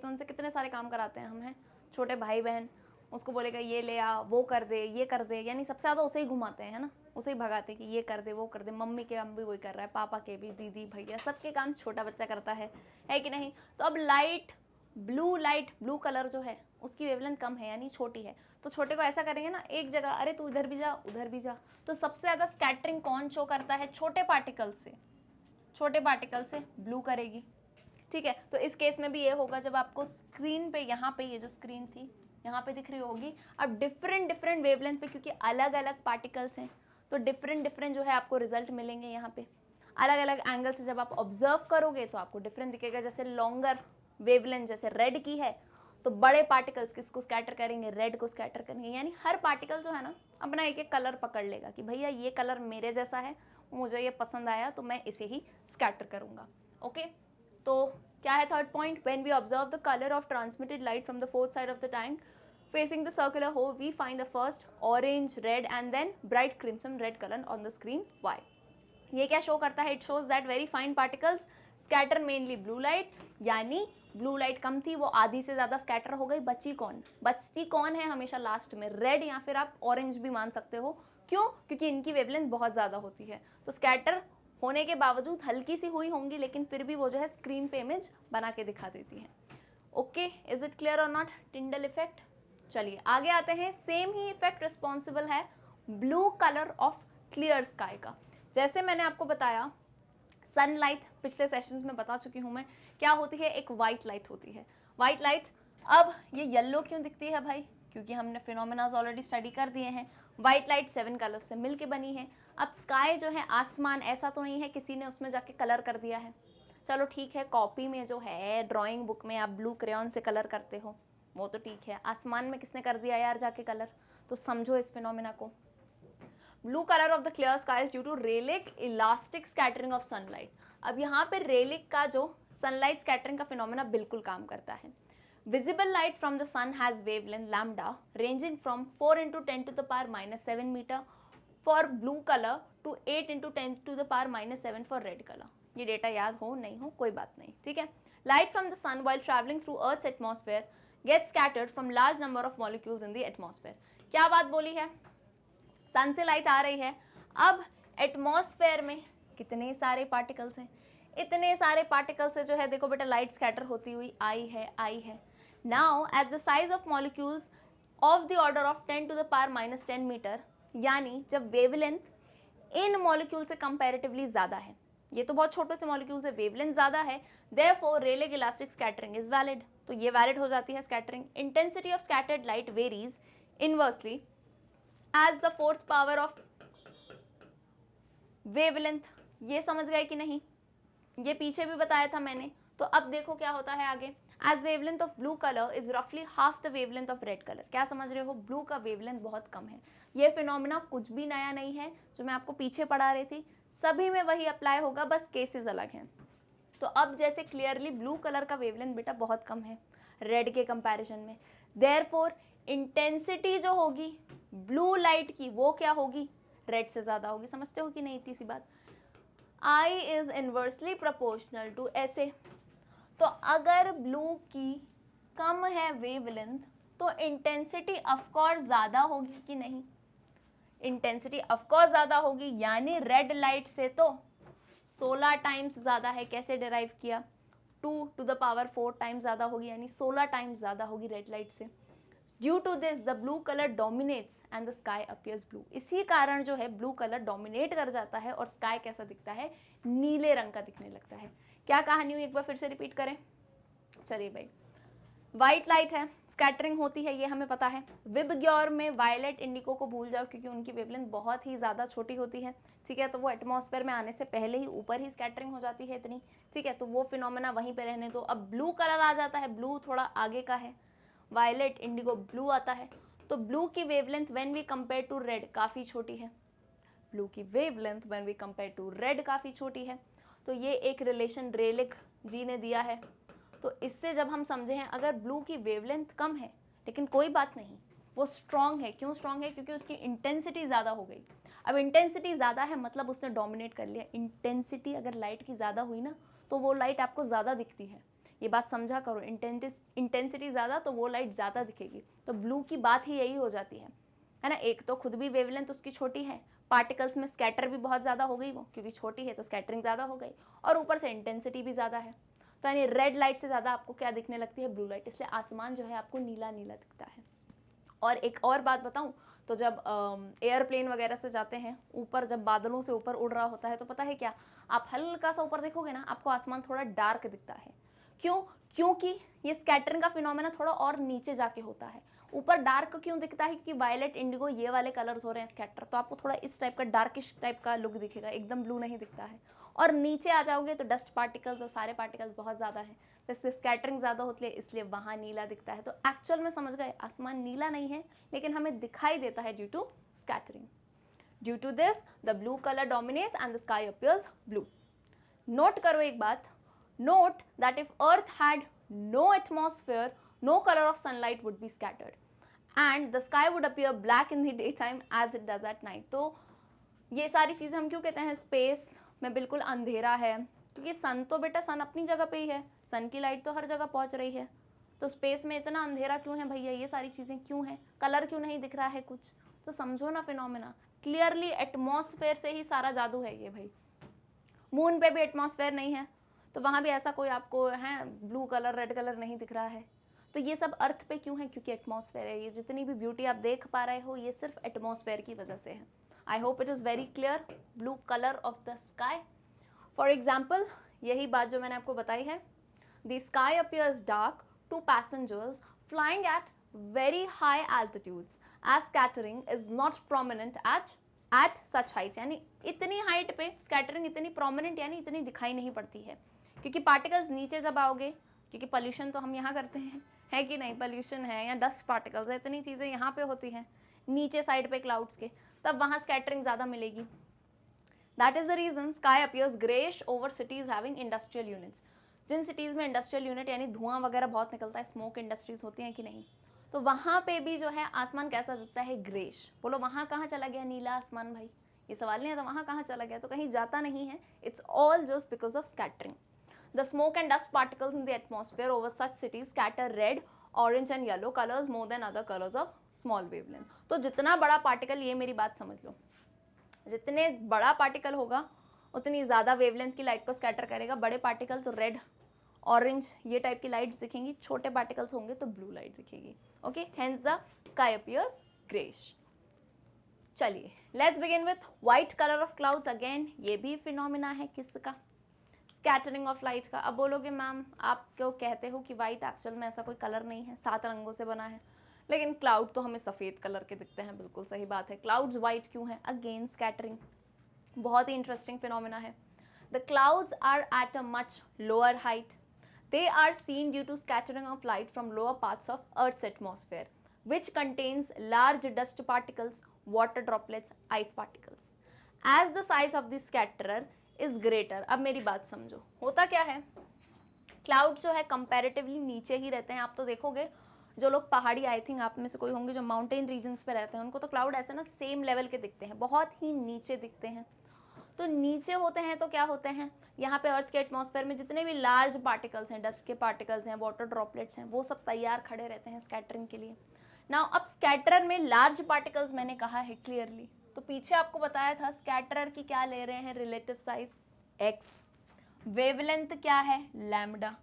उनसे कितने सारे काम कराते हैं हम, हैं छोटे भाई बहन, उसको बोलेगा ये ले आ, वो कर दे, ये कर दे, यानी सबसे ज़्यादा उसे ही घुमाते हैं, है ना, उसे ही भगाते हैं कि ये कर दे, वो कर दे। मम्मी के काम भी वही कर रहा है, पापा के भी, दीदी भैया सबके काम छोटा बच्चा करता है कि नहीं। तो अब लाइट, ब्लू कलर जो है उसकी वेवलेंथ कम है यानी छोटी है, तो छोटे को ऐसा करेंगे ना एक जगह, अरे तू इधर भी जा उधर भी जा, तो सबसे ज़्यादा स्कैटरिंग कौन शो करता है, छोटे पार्टिकल से ब्लू करेगी। ठीक है, तो इस केस में भी ये होगा, जब आपको स्क्रीन पे, यहाँ पे ये जो स्क्रीन थी यहाँ पे दिख रही होगी, अब डिफरेंट वेवलेंथ पे, क्योंकि अलग अलग पार्टिकल्स हैं तो डिफरेंट जो है आपको रिजल्ट मिलेंगे। यहाँ पे अलग अलग एंगल से जब आप ऑब्जर्व करोगे तो आपको डिफरेंट दिखेगा। जैसे लॉन्गर वेवलेंथ जैसे रेड की है तो बड़े पार्टिकल्स किसको स्कैटर करेंगे, रेड को स्कैटर करेंगे, यानी हर पार्टिकल जो है ना अपना एक एक कलर पकड़ लेगा कि भैया ये कलर मेरे जैसा है, मुझे ये पसंद आया तो मैं इसे ही स्कैटर करूँगा। ओके, तो क्या है third point, when we observe the colour of transmitted light from the fourth side of the tank facing the circular hole, we find the first orange, red and then bright crimson red color on the screen. Why? ये क्या show करता है, it shows that very fine particles scatter mainly blue light, यानी blue light कम थी, वो आधी से ज़्यादा स्कैटर हो गई, बचती कौन है हमेशा लास्ट में, रेड या फिर आप ऑरेंज भी मान सकते हो। क्यों? क्योंकि इनकी वेवलेंथ बहुत ज़्यादा होती है, तो स्कैटर होने के बावजूद हल्की सी हुई होंगी लेकिन फिर भी वो जो है स्क्रीन पे इमेज बना के दिखा देती है। ओके, इज इट क्लियर और नॉट, टिंडल इफेक्ट। चलिए आगे आते हैं, सेम ही इफेक्ट रिस्पॉन्सिबल है blue colour of clear sky का। जैसे मैंने आपको बताया सनलाइट पिछले सेशंस में बता चुकी हूँ मैं, क्या होती है, एक वाइट लाइट होती है, वाइट लाइट। अब ये येलो क्यों दिखती है भाई, क्योंकि हमने फिनोमेनाज ऑलरेडी स्टडी कर दिए हैं। वाइट लाइट 7 कलर्स से मिलके बनी है। अब स्काई जो है, आसमान, ऐसा तो नहीं है किसी ने उसमें जाके कलर कर दिया है, चलो ठीक है कॉपी में जो है ड्राइंग बुक में आप ब्लू क्रेयॉन से कलर करते हो वो तो ठीक है, आसमान में किसने कर दिया यार जाके कलर, तो समझो इस फिनोमेना को। Blue colour of the clear sky is due to Rayleigh elastic scattering of sunlight. अब यहाँ पे रेलिक का जो सनलाइट स्कैटरिंग का फिनोमेना बिल्कुल काम करता है। Visible light from the sun has wavelength lambda ranging from 4 × 10⁻⁻7 metre for blue colour to 8 × 10⁻⁻7 for red colour. ये डेटा याद हो नहीं हो कोई बात नहीं, ठीक है। Light from the sun while travelling through earth's atmosphere get scattered from large number of molecules in the atmosphere। क्या बात बोली है, सन से लाइट आ रही है, अब एटमॉस्फेयर में कितने सारे पार्टिकल्स हैं, इतने सारे पार्टिकल्स से जो है देखो बेटा लाइट स्कैटर होती हुई आई है। Now at the size of molecules of the order of 10⁻⁻10 metre, यानी जब वेवलेंथ इन मॉलिक्यूल से कंपैरेटिवली ज़्यादा है, ये तो बहुत छोटे से मॉलिक्यूल से वेवलेंथ ज़्यादा है, therefore Rayleigh elastic scattering is valid, तो ये वैलिड हो जाती है scattering. Intensity of scattered light varies inversely as the fourth power of wavelength. ये समझ गए कि नहीं, ये पीछे भी बताया था मैंने। तो अब देखो क्या होता है आगे, as wavelength of blue colour is रफली half the wavelength of red colour. क्या समझ रहे हो, ब्लू का वेवलेंथ बहुत कम है। ये फिनोमिना कुछ भी नया नहीं है, जो मैं आपको पीछे पढ़ा रही थी सभी में वही अप्लाई होगा, बस केसेस अलग हैं। तो अब जैसे क्लियरली ब्लू कलर का वेवलेंथ बेटा बहुत कम है रेड के कंपैरिजन में, देयरफॉर इंटेंसिटी जो होगी ब्लू लाइट की वो क्या होगी, रेड से ज़्यादा होगी। समझते हो कि नहीं, इतनी सी बात। I is inversely proportional to ऐसे, तो अगर ब्लू की कम है वेवलेंथ तो इंटेंसिटी ऑफकोर्स ज़्यादा होगी कि नहीं, इंटेंसिटी ऑफकोर्स ज़्यादा होगी, यानी रेड लाइट से तो 16 टाइम्स ज़्यादा है। कैसे डिराइव किया, 2⁴ टाइम्स ज़्यादा होगी, यानी 16 टाइम्स ज़्यादा होगी रेड लाइट से। Due to this the blue colour dominates and the sky appears blue. इसी कारण जो है ब्लू कलर डोमिनेट कर जाता है और स्काई कैसा दिखता है, नीले रंग का दिखने लगता है। क्या कहानी हुई एक बार फिर से रिपीट करें। चलिए भाई, वाइट लाइट है, स्कैटरिंग होती है, ये हमें पता है। विबग्योर में वायलेट इंडिको को भूल जाओ क्योंकि उनकी वेवलेंथ बहुत ही ज़्यादा छोटी होती है, ठीक है। तो वो एटमॉस्फेयर में आने से पहले ही ऊपर ही स्कैटरिंग हो जाती है इतनी, ठीक है। तो वो फिनोमेना वहीं पे रहने दो। अब ब्लू कलर आ जाता है, ब्लू थोड़ा आगे का है, वायलेट, इंडिगो, ब्लू आता है। तो ब्लू की wavelength when we compare to red काफ़ी छोटी है। ब्लू की wavelength when we compare to red काफ़ी छोटी है। तो ये एक रिलेशन रेलिक जी ने दिया है। तो इससे जब हम समझे हैं अगर ब्लू की वेवलेंथ कम है लेकिन कोई बात नहीं, वो स्ट्रॉन्ग है। क्यों स्ट्रॉन्ग है? क्योंकि उसकी इंटेंसिटी ज़्यादा हो गई। अब इंटेंसिटी ज़्यादा है मतलब उसने डोमिनेट कर लिया। इंटेंसिटी अगर लाइट की ज़्यादा हुई ना तो वो लाइट आपको ज़्यादा दिखती है। ये बात समझा करो, इंटेंसिटी ज़्यादा तो वो लाइट ज़्यादा दिखेगी। तो ब्लू की बात ही यही हो जाती है ना। एक तो खुद भी वेवलेंथ उसकी छोटी है, पार्टिकल्स में स्कैटर भी बहुत ज़्यादा हो गई वो, क्योंकि छोटी है तो स्कैटरिंग ज़्यादा हो गई, और ऊपर से इंटेंसिटी भी ज़्यादा है। तो यानी रेड लाइट से ज़्यादा आपको क्या दिखने लगती है? Blue light. इसलिए आसमान जो है आपको नीला नीला दिखता है। और एक और बात बताऊं तो जब एयरप्लेन वगैरह से जाते हैं ऊपर, जब बादलों से ऊपर उड़ रहा होता है तो पता है क्या, आप हल्का सा ऊपर देखोगे ना आपको आसमान थोड़ा डार्क दिखता है। क्यों? क्योंकि ये स्कैटरिंग का फिनोमेना थोड़ा और नीचे जाके होता है। ऊपर डार्क क्यों दिखता है? क्योंकि वायलेट, इंडिगो ये वाले कलर्स हो रहे हैं स्कैटर, तो आपको थोड़ा इस टाइप का डार्किश टाइप का लुक दिखेगा, एकदम ब्लू नहीं दिखता है। और नीचे आ जाओगे तो डस्ट पार्टिकल्स और सारे पार्टिकल्स बहुत ज़्यादा है, तो इससे स्कैटरिंग ज़्यादा होती है, इसलिए वहाँ नीला दिखता है। तो एक्चुअल में समझ गए, आसमान नीला नहीं है लेकिन हमें दिखाई देता है due to scattering. Due to this the blue colour dominates and the sky appears blue. Note करो एक बात, note that if earth had no atmosphere, no color of sunlight would be scattered and the sky would appear black in the daytime as it does at night। तो ये सारी चीज़ें हम क्यों कहते हैं स्पेस में बिल्कुल अंधेरा है? क्योंकि सन तो बेटा सन अपनी जगह पे ही है, सन की लाइट तो हर जगह पहुंच रही है। तो स्पेस में इतना अंधेरा क्यों है भैया? ये सारी चीज़ें क्यों हैं? कलर क्यों नहीं दिख रहा है कुछ? तो समझो ना फिनोमेना, क्लियरली एटमॉस्फेयर से ही सारा जादू है ये भाई। मून पे भी एटमॉस्फेयर नहीं है तो वहाँ भी ऐसा कोई आपको है ब्लू कलर रेड कलर नहीं दिख रहा है। तो ये सब अर्थ पे क्यों है? क्योंकि एटमॉस्फेयर है। ये जितनी भी ब्यूटी आप देख पा रहे हो ये सिर्फ एटमॉस्फेयर की वजह से है। I hope it is very clear. Blue colour of the sky, for example यही बात जो मैंने आपको बताई है, the sky appears dark to passengers flying at very high altitudes as scattering is not prominent at such heights. यानी इतनी height पे स्कैटरिंग इतनी प्रोमिनेंट यानी इतनी दिखाई नहीं पड़ती है, क्योंकि पार्टिकल्स नीचे जब आओगे, क्योंकि पोल्यूशन तो हम यहाँ करते हैं, है कि नहीं? पोल्यूशन है या डस्ट पार्टिकल्स है, इतनी चीज़ें यहाँ पे होती हैं नीचे साइड पे क्लाउड्स के, तब वहाँ स्कैटरिंग ज़्यादा मिलेगी। That is the reason sky appears greyish over cities having industrial units. जिन सिटीज़ में इंडस्ट्रियल यूनिट यानी धुआं वगैरह बहुत निकलता है, स्मोक इंडस्ट्रीज होती हैं कि नहीं, तो वहाँ पे भी जो है आसमान कैसा दिखता है? ग्रेश। बोलो वहाँ कहाँ चला गया नीला आसमान भाई? ये सवाल नहीं है, तो वहाँ कहाँ चला गया? तो कहीं जाता नहीं है, it's all just because of scattering. The smoke and dust particles in the atmosphere over such cities scatter red, orange and yellow colors more than other colors of small wavelength। तो जितना बड़ा पार्टिकल, ये मेरी बात समझ लो, जितने बड़ा particle होगा उतनी ज़्यादा वेवलेंथ की लाइट को स्कैटर करेगा। बड़े पार्टिकल तो रेड, ऑरेंज ये टाइप की लाइट्स दिखेंगी, छोटे पार्टिकल्स होंगे तो ब्लू लाइट दिखेगी। Okay, hence the sky appears greyish. चलिए let's begin with white colour of clouds. Again ये भी फिनोमिना है किसका? स्कैटरिंग ऑफ लाइट का। अब बोलोगे मैम आप क्यों कहते हो कि वाइट, एक्चुअल में ऐसा कोई कलर नहीं है, 7 रंगों से बना है, लेकिन क्लाउड तो हमें सफ़ेद कलर के दिखते हैं। बिल्कुल सही बात है, क्लाउड्स वाइट क्यों है? अगेन स्कैटरिंग, बहुत ही इंटरेस्टिंग फिनोमिना है। The clouds are at a much lower height, they are seen due to scattering of light from lower parts of earth's atmosphere which contains large dust particles, water droplets, ice particles. As the size of the scatterer is greater, अब मेरी बात समझो, होता क्या है, cloud जो है comparatively नीचे ही रहते हैं। आप तो देखोगे जो लोग पहाड़ी, आई थिंक आप में से कोई होंगे जो माउंटेन रीजन्स पे रहते हैं, उनको तो क्लाउड ऐसे ना सेम लेवल के दिखते हैं, बहुत ही नीचे दिखते हैं। तो नीचे होते हैं तो क्या होते हैं, यहाँ पे अर्थ के एटमॉस्फेयर में जितने भी लार्ज पार्टिकल्स हैं, डस्ट के पार्टिकल्स हैं, वाटर ड्रॉपलेट्स हैं, वो सब तैयार खड़े रहते हैं स्कैटरिंग के लिए। नाउ अब स्कैटरर में लार्ज पार्टिकल्स मैंने कहा है क्लियरली, तो पीछे आपको बताया था स्कैटरर की क्या ले रहे हैं रिलेटिव साइज x, वेवलेंथ क्या है लैम्डा।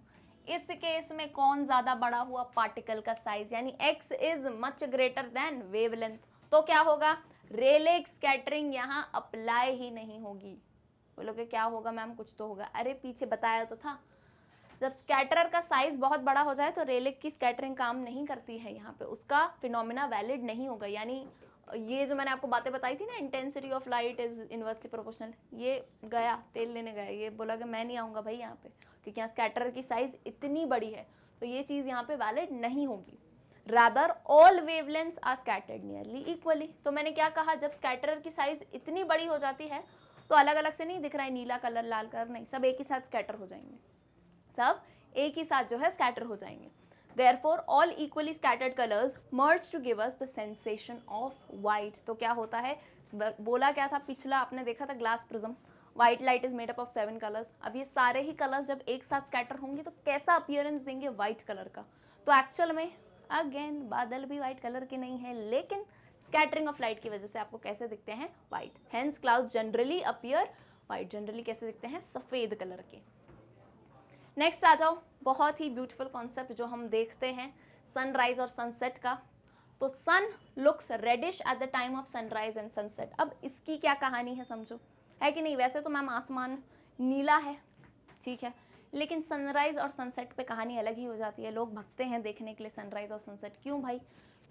इस केस में कौन ज्यादा बड़ा हुआ? पार्टिकल का साइज, यानी x is much greater than wavelength. तो क्या होगा? रेले स्कैटरिंग यहाँ अप्लाई ही नहीं होगी। बोलोगे क्या होगा मैम? कुछ तो होगा। अरे पीछे बताया तो था, जब स्कैटरर का साइज बहुत बड़ा हो जाए तो रेलिक की स्कैटरिंग काम नहीं करती है, यहाँ पे उसका फिनोमिना वैलिड नहीं होगा। यानी ये जो मैंने आपको बातें बताई थी ना, intensity of light is inversely proportional, ये गया तेल लेने गया, ये बोला कि मैं नहीं आऊँगा भाई यहाँ पे, क्योंकि यहाँ स्कैटरर की साइज इतनी बड़ी है, तो ये चीज़ यहाँ पे वैलिड नहीं होगी। Rather all wavelengths are scattered nearly equally. तो मैंने क्या कहा, जब स्कैटरर की साइज इतनी बड़ी हो जाती है तो अलग अलग से नहीं दिख रहा है, नीला कलर लाल कलर नहीं, सब एक ही साथ स्कैटर हो जाएंगे, सब एक ही साथ जो है स्कैटर हो जाएंगे। Therefore, all equally scattered colors merge to give us the sensation of white। तो क्या होता है, बोला क्या था पिछला आपने देखा था glass prism, white light is made up of 7 colours. अब ये सारे ही कलर्स जब एक साथ स्कैटर होंगे तो कैसा अपीयरेंस देंगे व्हाइट कलर का। तो एक्चुअल में अगेन बादल भी व्हाइट कलर के नहीं है, लेकिन स्कैटरिंग ऑफ लाइट की वजह से आपको कैसे दिखते हैं, white. Hence clouds generally appear white, generally कैसे दिखते हैं, सफेद कलर के। नेक्स्ट आ जाओ, बहुत ही ब्यूटीफुल कॉन्सेप्ट जो हम देखते हैं सनराइज और सनसेट का। तो sun looks reddish at the time of sunrise and sunset. अब इसकी क्या कहानी है समझो, है कि नहीं। वैसे तो मैम आसमान नीला है, ठीक है, लेकिन सनराइज और सनसेट पे कहानी अलग ही हो जाती है। लोग भगते हैं देखने के लिए सनराइज और सनसेट। क्यों भाई,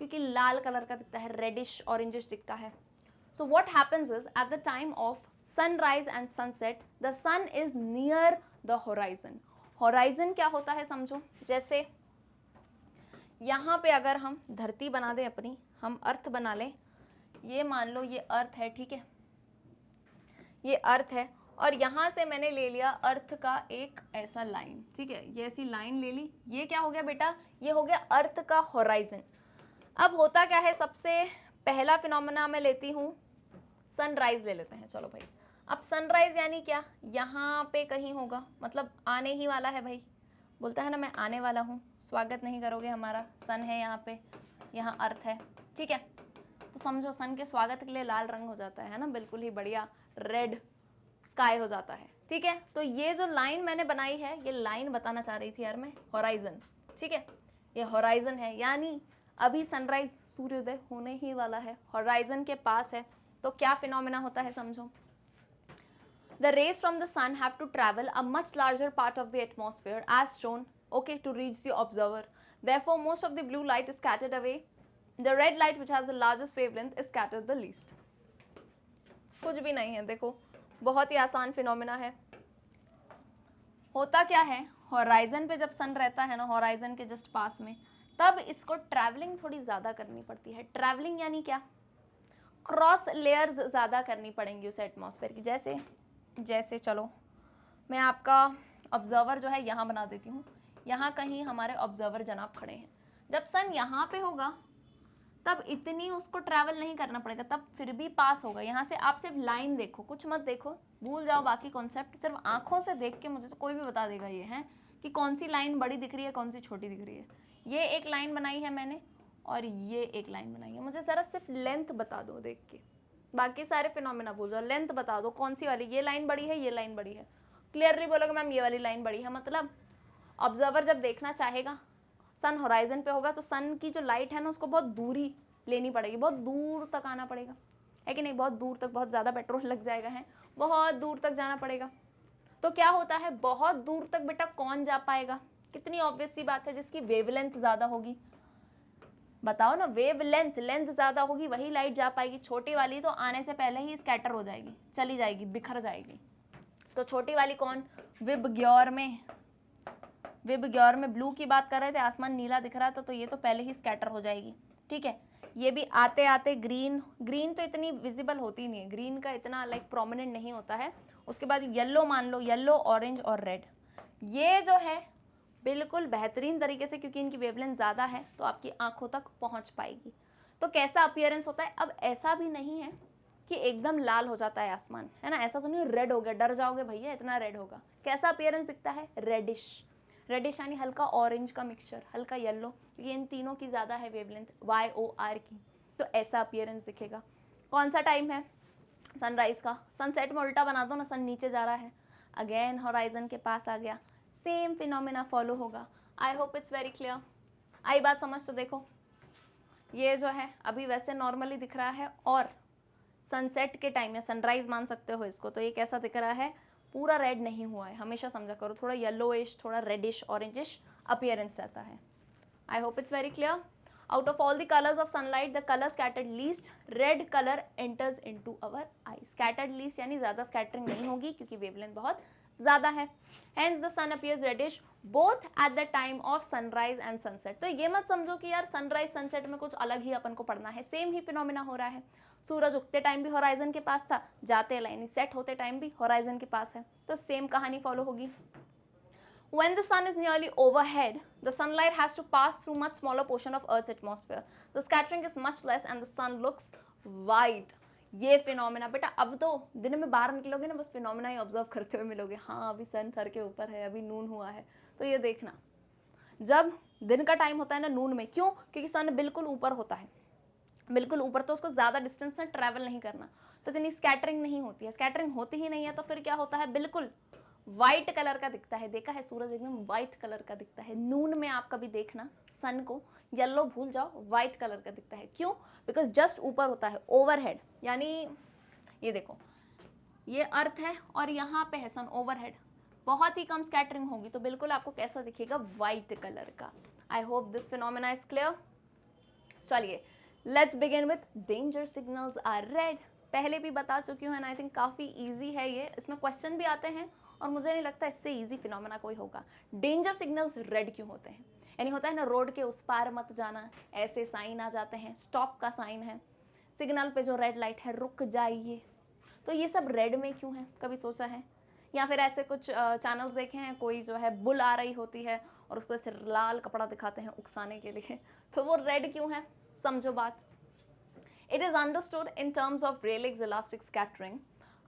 क्योंकि लाल कलर का दिखता है, रेडिश ऑरेंजिश दिखता है। So what happens is at the time of sunrise and sunset the sun is near the horizon. Horizon क्या होता है समझो, जैसे यहाँ पे अगर हम धरती बना दें अपनी, हम अर्थ बना लें, ये मान लो ये अर्थ है, ठीक है, ये अर्थ है, और यहाँ से मैंने ले लिया अर्थ का एक ऐसा लाइन, ठीक है, ये ऐसी लाइन ले ली, ये क्या हो गया बेटा, ये हो गया अर्थ का होराइजन। अब होता क्या है, सबसे पहला फिनोमेना मैं लेती हूँ सनराइज ले लेते हैं, चलो भाई। अब सनराइज यानी क्या, यहाँ पे कहीं होगा, मतलब आने ही वाला है भाई, बोलता है ना मैं आने वाला हूँ, स्वागत नहीं करोगे हमारा, सन है यहाँ पे, यहाँ अर्थ है, ठीक है। तो समझो सन के स्वागत के लिए लाल रंग हो जाता है ना, बिल्कुल ही बढ़िया रेड स्काई हो जाता है, ठीक है। तो ये जो लाइन मैंने बनाई है, ये लाइन बताना चाह रही थी यार मैं, होराइजन, ठीक है, ये होराइजन है, यानी अभी सनराइज सूर्योदय होने ही वाला है, होराइजन के पास है। तो क्या फिनोमेना होता है समझो, the rays from the sun have to travel a much larger part of the atmosphere as shown, okay, to reach the observer. Therefore, most of the blue light is scattered away. The red light, which has the largest wavelength, is scattered the least. कुछ भी नहीं है, देखो बहुत ही आसान phenomena है। होता क्या है, होराइजन पे जब सन रहता है ना, होराइजन के जस्ट पास में, तब इसको ट्रैवलिंग थोड़ी ज़्यादा करनी पड़ती है। ट्रैवलिंग यानी क्या, क्रॉस लेयर्स ज़्यादा करनी पड़ेंगी उस एटमॉस्फेयर की। जैसे चलो मैं आपका ऑब्जर्वर जो है यहाँ बना देती हूँ, यहाँ कहीं हमारे ऑब्जर्वर जनाब खड़े हैं। जब सन यहाँ पे होगा तब इतनी उसको ट्रैवल नहीं करना पड़ेगा, तब फिर भी पास होगा। यहाँ से आप सिर्फ लाइन देखो, कुछ मत देखो, भूल जाओ बाकी कॉन्सेप्ट, सिर्फ आंखों से देख के मुझे तो कोई भी बता देगा ये है कि कौन सी लाइन बड़ी दिख रही है, कौन सी छोटी दिख रही है। ये एक लाइन बनाई है मैंने और ये एक लाइन बनाई है, मुझे ज़रा सिर्फ लेंथ बता दो देख के, बाकी सारे फिनोमेना भूल जाओ, लेंथ बता दो कौन सी वाली, ये लाइन बड़ी है, ये लाइन बड़ी है। क्लियरली बोलोगे मैम ये वाली लाइन बड़ी है, मतलब ऑब्जर्वर जब देखना चाहेगा, सन होराइजन पे होगा तो सन की जो लाइट है ना उसको बहुत दूरी लेनी पड़ेगी, बहुत दूर तक आना पड़ेगा, है कि नहीं, बहुत दूर तक, बहुत ज़्यादा पेट्रोल लग जाएगा, है बहुत दूर तक जाना पड़ेगा। तो क्या होता है, बहुत दूर तक बेटा कौन जा पाएगा, कितनी ऑब्वियस सी बात है, जिसकी वेवलेंथ ज़्यादा होगी, बताओ ना, वेवलेंथ, लेंथ ज़्यादा होगी वही लाइट जा पाएगी। छोटी वाली तो आने से पहले ही स्कैटर हो जाएगी, चली जाएगी, बिखर जाएगी। तो छोटी वाली कौन, विबग्योर में ब्लू की बात कर रहे थे, आसमान नीला दिख रहा था, तो ये तो पहले ही स्कैटर हो जाएगी, ठीक है। ये भी आते आते ग्रीन तो इतनी विजिबल होती नहीं है, ग्रीन का इतना लाइक प्रोमिनेंट नहीं होता है। उसके बाद येलो मान लो, येलो, ऑरेंज और रेड, ये जो है बिल्कुल बेहतरीन तरीके से, क्योंकि इनकी वेवलेंथ ज़्यादा है तो आपकी आंखों तक पहुंच पाएगी। तो कैसा अपीयरेंस होता है, अब ऐसा भी नहीं है कि एकदम लाल हो जाता है आसमान, है ना, ऐसा तो नहीं रेड हो गया, डर जाओगे भैया इतना रेड होगा। कैसा अपीयरेंस दिखता है, रेडिश, रेडिश यानी हल्का ऑरेंज का मिक्सचर, हल्का येलो, क्योंकि इन तीनों की ज़्यादा है वेवलेंथ, YOR की, तो ऐसा अपीयरेंस दिखेगा। कौन सा टाइम है सनराइज का, सनसेट में उल्टा बना दो ना, सन नीचे जा रहा है, अगेन होराइजन के पास आ गया, सेम फिनोमेना फॉलो होगा। I hope it's very clear, आई बात समझ। तो देखो ये जो है अभी वैसे नॉर्मली दिख रहा है, और सनसेट के टाइम या सनराइज मान सकते हो इसको, तो ये कैसा दिख रहा है, पूरा रेड नहीं हुआ है, हमेशा समझा करो, थोड़ा येलोइश, थोड़ा रेडिश, ऑरेंजिश अपीयरेंस रहता है। I hope it's very clear. Out of all the colours of sunlight, the colour scattered least, red colour enters into our eye. Scattered least यानी ज़्यादा स्कैटरिंग नहीं होगी क्योंकि वेवलेंथ बहुत ज़्यादा है, hence the sun appears reddish both at the time of sunrise and sunset. तो ये मत समझो कि यार सनराइज सनसेट में कुछ अलग ही अपन को पढ़ना है, सेम ही फिनोमिना हो रहा है। सूरज उगते टाइम भी होराइजन के पास था, जाते लाइन सेट होते टाइम भी होराइजन के पास है, तो सेम कहानी फॉलो होगी। When the sun is nearly overhead, the sunlight has to pass through much smaller portion of Earth's atmosphere. The scattering is much less and the sun looks white. ये phenomena बेटा अब तो दिन में बाहर निकलोगे ना, बस फिनोमिना ही ऑब्जर्व करते हुए मिलोगे। हाँ अभी सन सर के ऊपर है, अभी नून हुआ है, तो ये देखना जब दिन का टाइम होता है ना नून में, क्यों? क्योंकि सन बिल्कुल ऊपर होता है, बिल्कुल ऊपर, तो उसको ज़्यादा डिस्टेंस से ट्रैवल नहीं करना, तो इतनी स्कैटरिंग नहीं होती है। स्कैटरिंग होती ही नहीं है तो फिर क्या होता है, बिल्कुल व्हाइट कलर का दिखता है। देखा है सूरज एकदम व्हाइट कलर का दिखता है। नून में आप कभी देखना सन को, येलो भूल जाओ, व्हाइट कलर का दिखता है। क्यों? बिकॉज जस्ट ऊपर होता है, ओवरहेड, यानी ये देखो ये अर्थ है और यहाँ पे है सन, ओवरहेड, बहुत ही कम स्कैटरिंग होगी, तो बिल्कुल आपको कैसा दिखेगा, व्हाइट कलर का। I hope this phenomena is clear. चलिए let's begin with danger signals are red. पहले भी बता चुकी हूँ एंड आई थिंक काफ़ी ईजी है ये, इसमें क्वेश्चन भी आते हैं और मुझे नहीं लगता इससे इजी फिनोमेना कोई होगा। डेंजर सिग्नल्स रेड क्यों होते हैं? यानी होता है ना रोड के उस पार मत जाना, ऐसे साइन आ जाते हैं, स्टॉप का साइन है, सिग्नल पे जो रेड लाइट है रुक जाइए, तो ये सब रेड में क्यों है, कभी सोचा है? या फिर ऐसे कुछ चैनल्स देखे हैं, कोई जो है बुल आ रही होती है और उसको ऐसे लाल कपड़ा दिखाते हैं उकसाने के लिए, तो वो रेड क्यों है? समझो बात। It is understood in terms of Rayleigh's elastic scattering.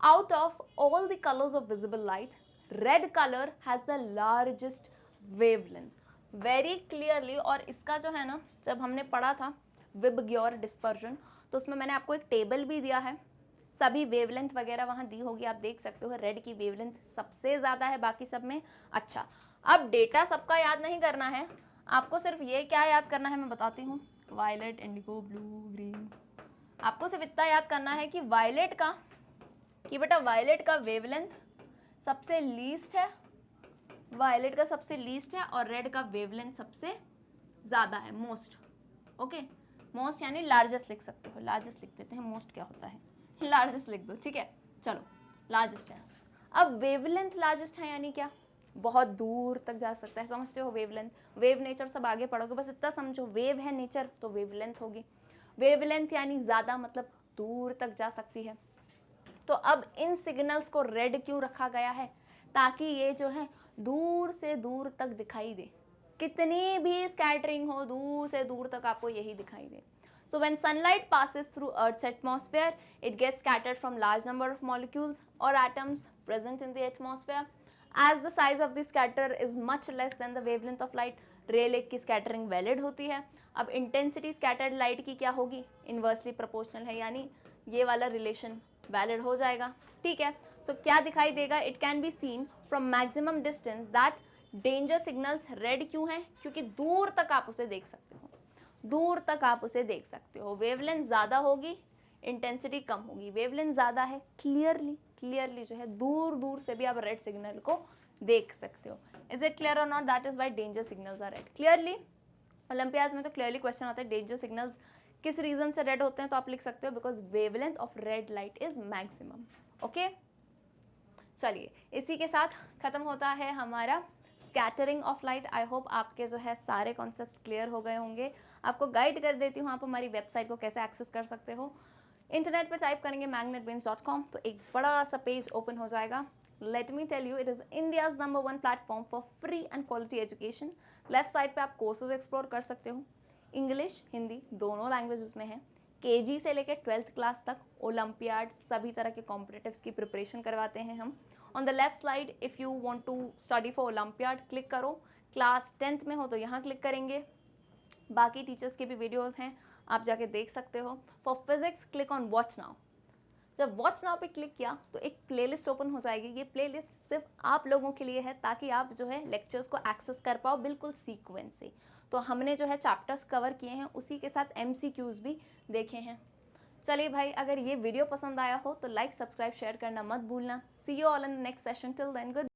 Out of all the colors of visible light, red color has the largest wavelength. Very clearly, और इसका जो है ना, जब हमने पढ़ा था विबग्योर डिस्पर्जन, तो उसमें मैंने आपको एक टेबल भी दिया है, सभी वेवलेंथ वगैरह वहाँ दी होगी, आप देख सकते हो। रेड की वेवलेंथ सबसे ज़्यादा है बाकी सब में। अच्छा, अब डेटा सबका याद नहीं करना है आपको, सिर्फ ये क्या याद करना है मैं बताती हूँ, वायलेट, इंडिगो, ब्लू, ग्रीन। आपको सिर्फ इतना याद करना है कि वायलेट का, कि बेटा वायलेट का वेवलेंथ सबसे लीस्ट है, वायलेट का सबसे लीस्ट है, और रेड का वेवलेंथ सबसे ज़्यादा है, मोस्ट। ओके, मोस्ट यानी लार्जेस्ट लिख सकते हो, लार्जेस्ट लिख देते हैं, मोस्ट क्या होता है, लार्जेस्ट लिख दो, ठीक है। चलो लार्जेस्ट है। अब वेवलेंथ लार्जेस्ट है यानी क्या, बहुत दूर तक जा सकता है, समझते हो वेवलेंथ, वेव नेचर सब आगे पढ़ोगे, बस इतना समझो, वेव है नेचर तो वेवलेंथ होगी, वेवलेंथ यानी ज़्यादा, मतलब दूर तक जा सकती है। तो अब इन सिग्नल्स को रेड क्यों रखा गया है, ताकि ये जो है दूर से दूर तक दिखाई दे, कितनी भी स्कैटरिंग हो दूर से दूर तक आपको यही दिखाई दे। So when sunlight passes through Earth's atmosphere, it gets scattered from large number of molecules or atoms present in the atmosphere. As the size of the scatter is much less than the wavelength of light, Rayleigh की scattering valid होती है। अब intensity scattered light की क्या होगी, inversely proportional है, यानी ये वाला रिलेशन वैलिड हो जाएगा, ठीक है। सो क्या दिखाई देगा, it can be seen from maximum distance that danger signals red क्यों है, क्योंकि दूर तक आप उसे देख सकते हो, दूर तक आप उसे देख सकते हो। वेवलेंथ ज़्यादा होगी, इंटेंसिटी कम होगी, वेवलेंथ ज़्यादा है, क्लियरली जो है दूर दूर से भी आप रेड सिग्नल को देख सकते हो। इज इट क्लियर और not, that is why danger signals are red. Clearly olympiads में तो क्लियरली क्वेश्चन आता है डेंजर सिग्नल्स किस रीजन से रेड होते हैं, तो आप लिख सकते हो because wavelength of red light is maximum. Okay, चलिए इसी के साथ खत्म होता है हमारा scattering of light. I hope आपके जो है सारे कॉन्सेप्ट्स क्लियर हो गए होंगे। आपको गाइड कर देती हूँ आप हमारी वेबसाइट को कैसे एक्सेस कर सकते हो। इंटरनेट पर टाइप करेंगे magnetbrains.com तो एक बड़ा सा पेज ओपन हो जाएगा। Let me tell you, it is India's number 1 platform for free and quality education. Left side पे आप कोर्सेज एक्सप्लोर कर सकते हो, इंग्लिश हिंदी दोनों लैंग्वेजेस में है। केजी से लेकर 12th क्लास तक ओलंपियाड सभी तरह के कॉम्पिटिटिव्स की प्रिपरेशन करवाते हैं हम। On the left side if you want to study for olympiad click करो, क्लास 10th में हो तो यहाँ क्लिक करेंगे, बाकी टीचर्स के भी वीडियोस हैं आप जाके देख सकते हो। For physics click on watch now, जब वॉच नाउ पे क्लिक किया तो एक प्लेलिस्ट ओपन हो जाएगी। ये प्लेलिस्ट सिर्फ आप लोगों के लिए है ताकि आप जो है लेक्चर्स को एक्सेस कर पाओ बिल्कुल सीक्वेंस से। तो हमने जो है चैप्टर्स कवर किए हैं, उसी के साथ MCQs भी देखे हैं। चलिए भाई, अगर ये वीडियो पसंद आया हो तो लाइक सब्सक्राइब शेयर करना मत भूलना। See you all in the next session, till then good.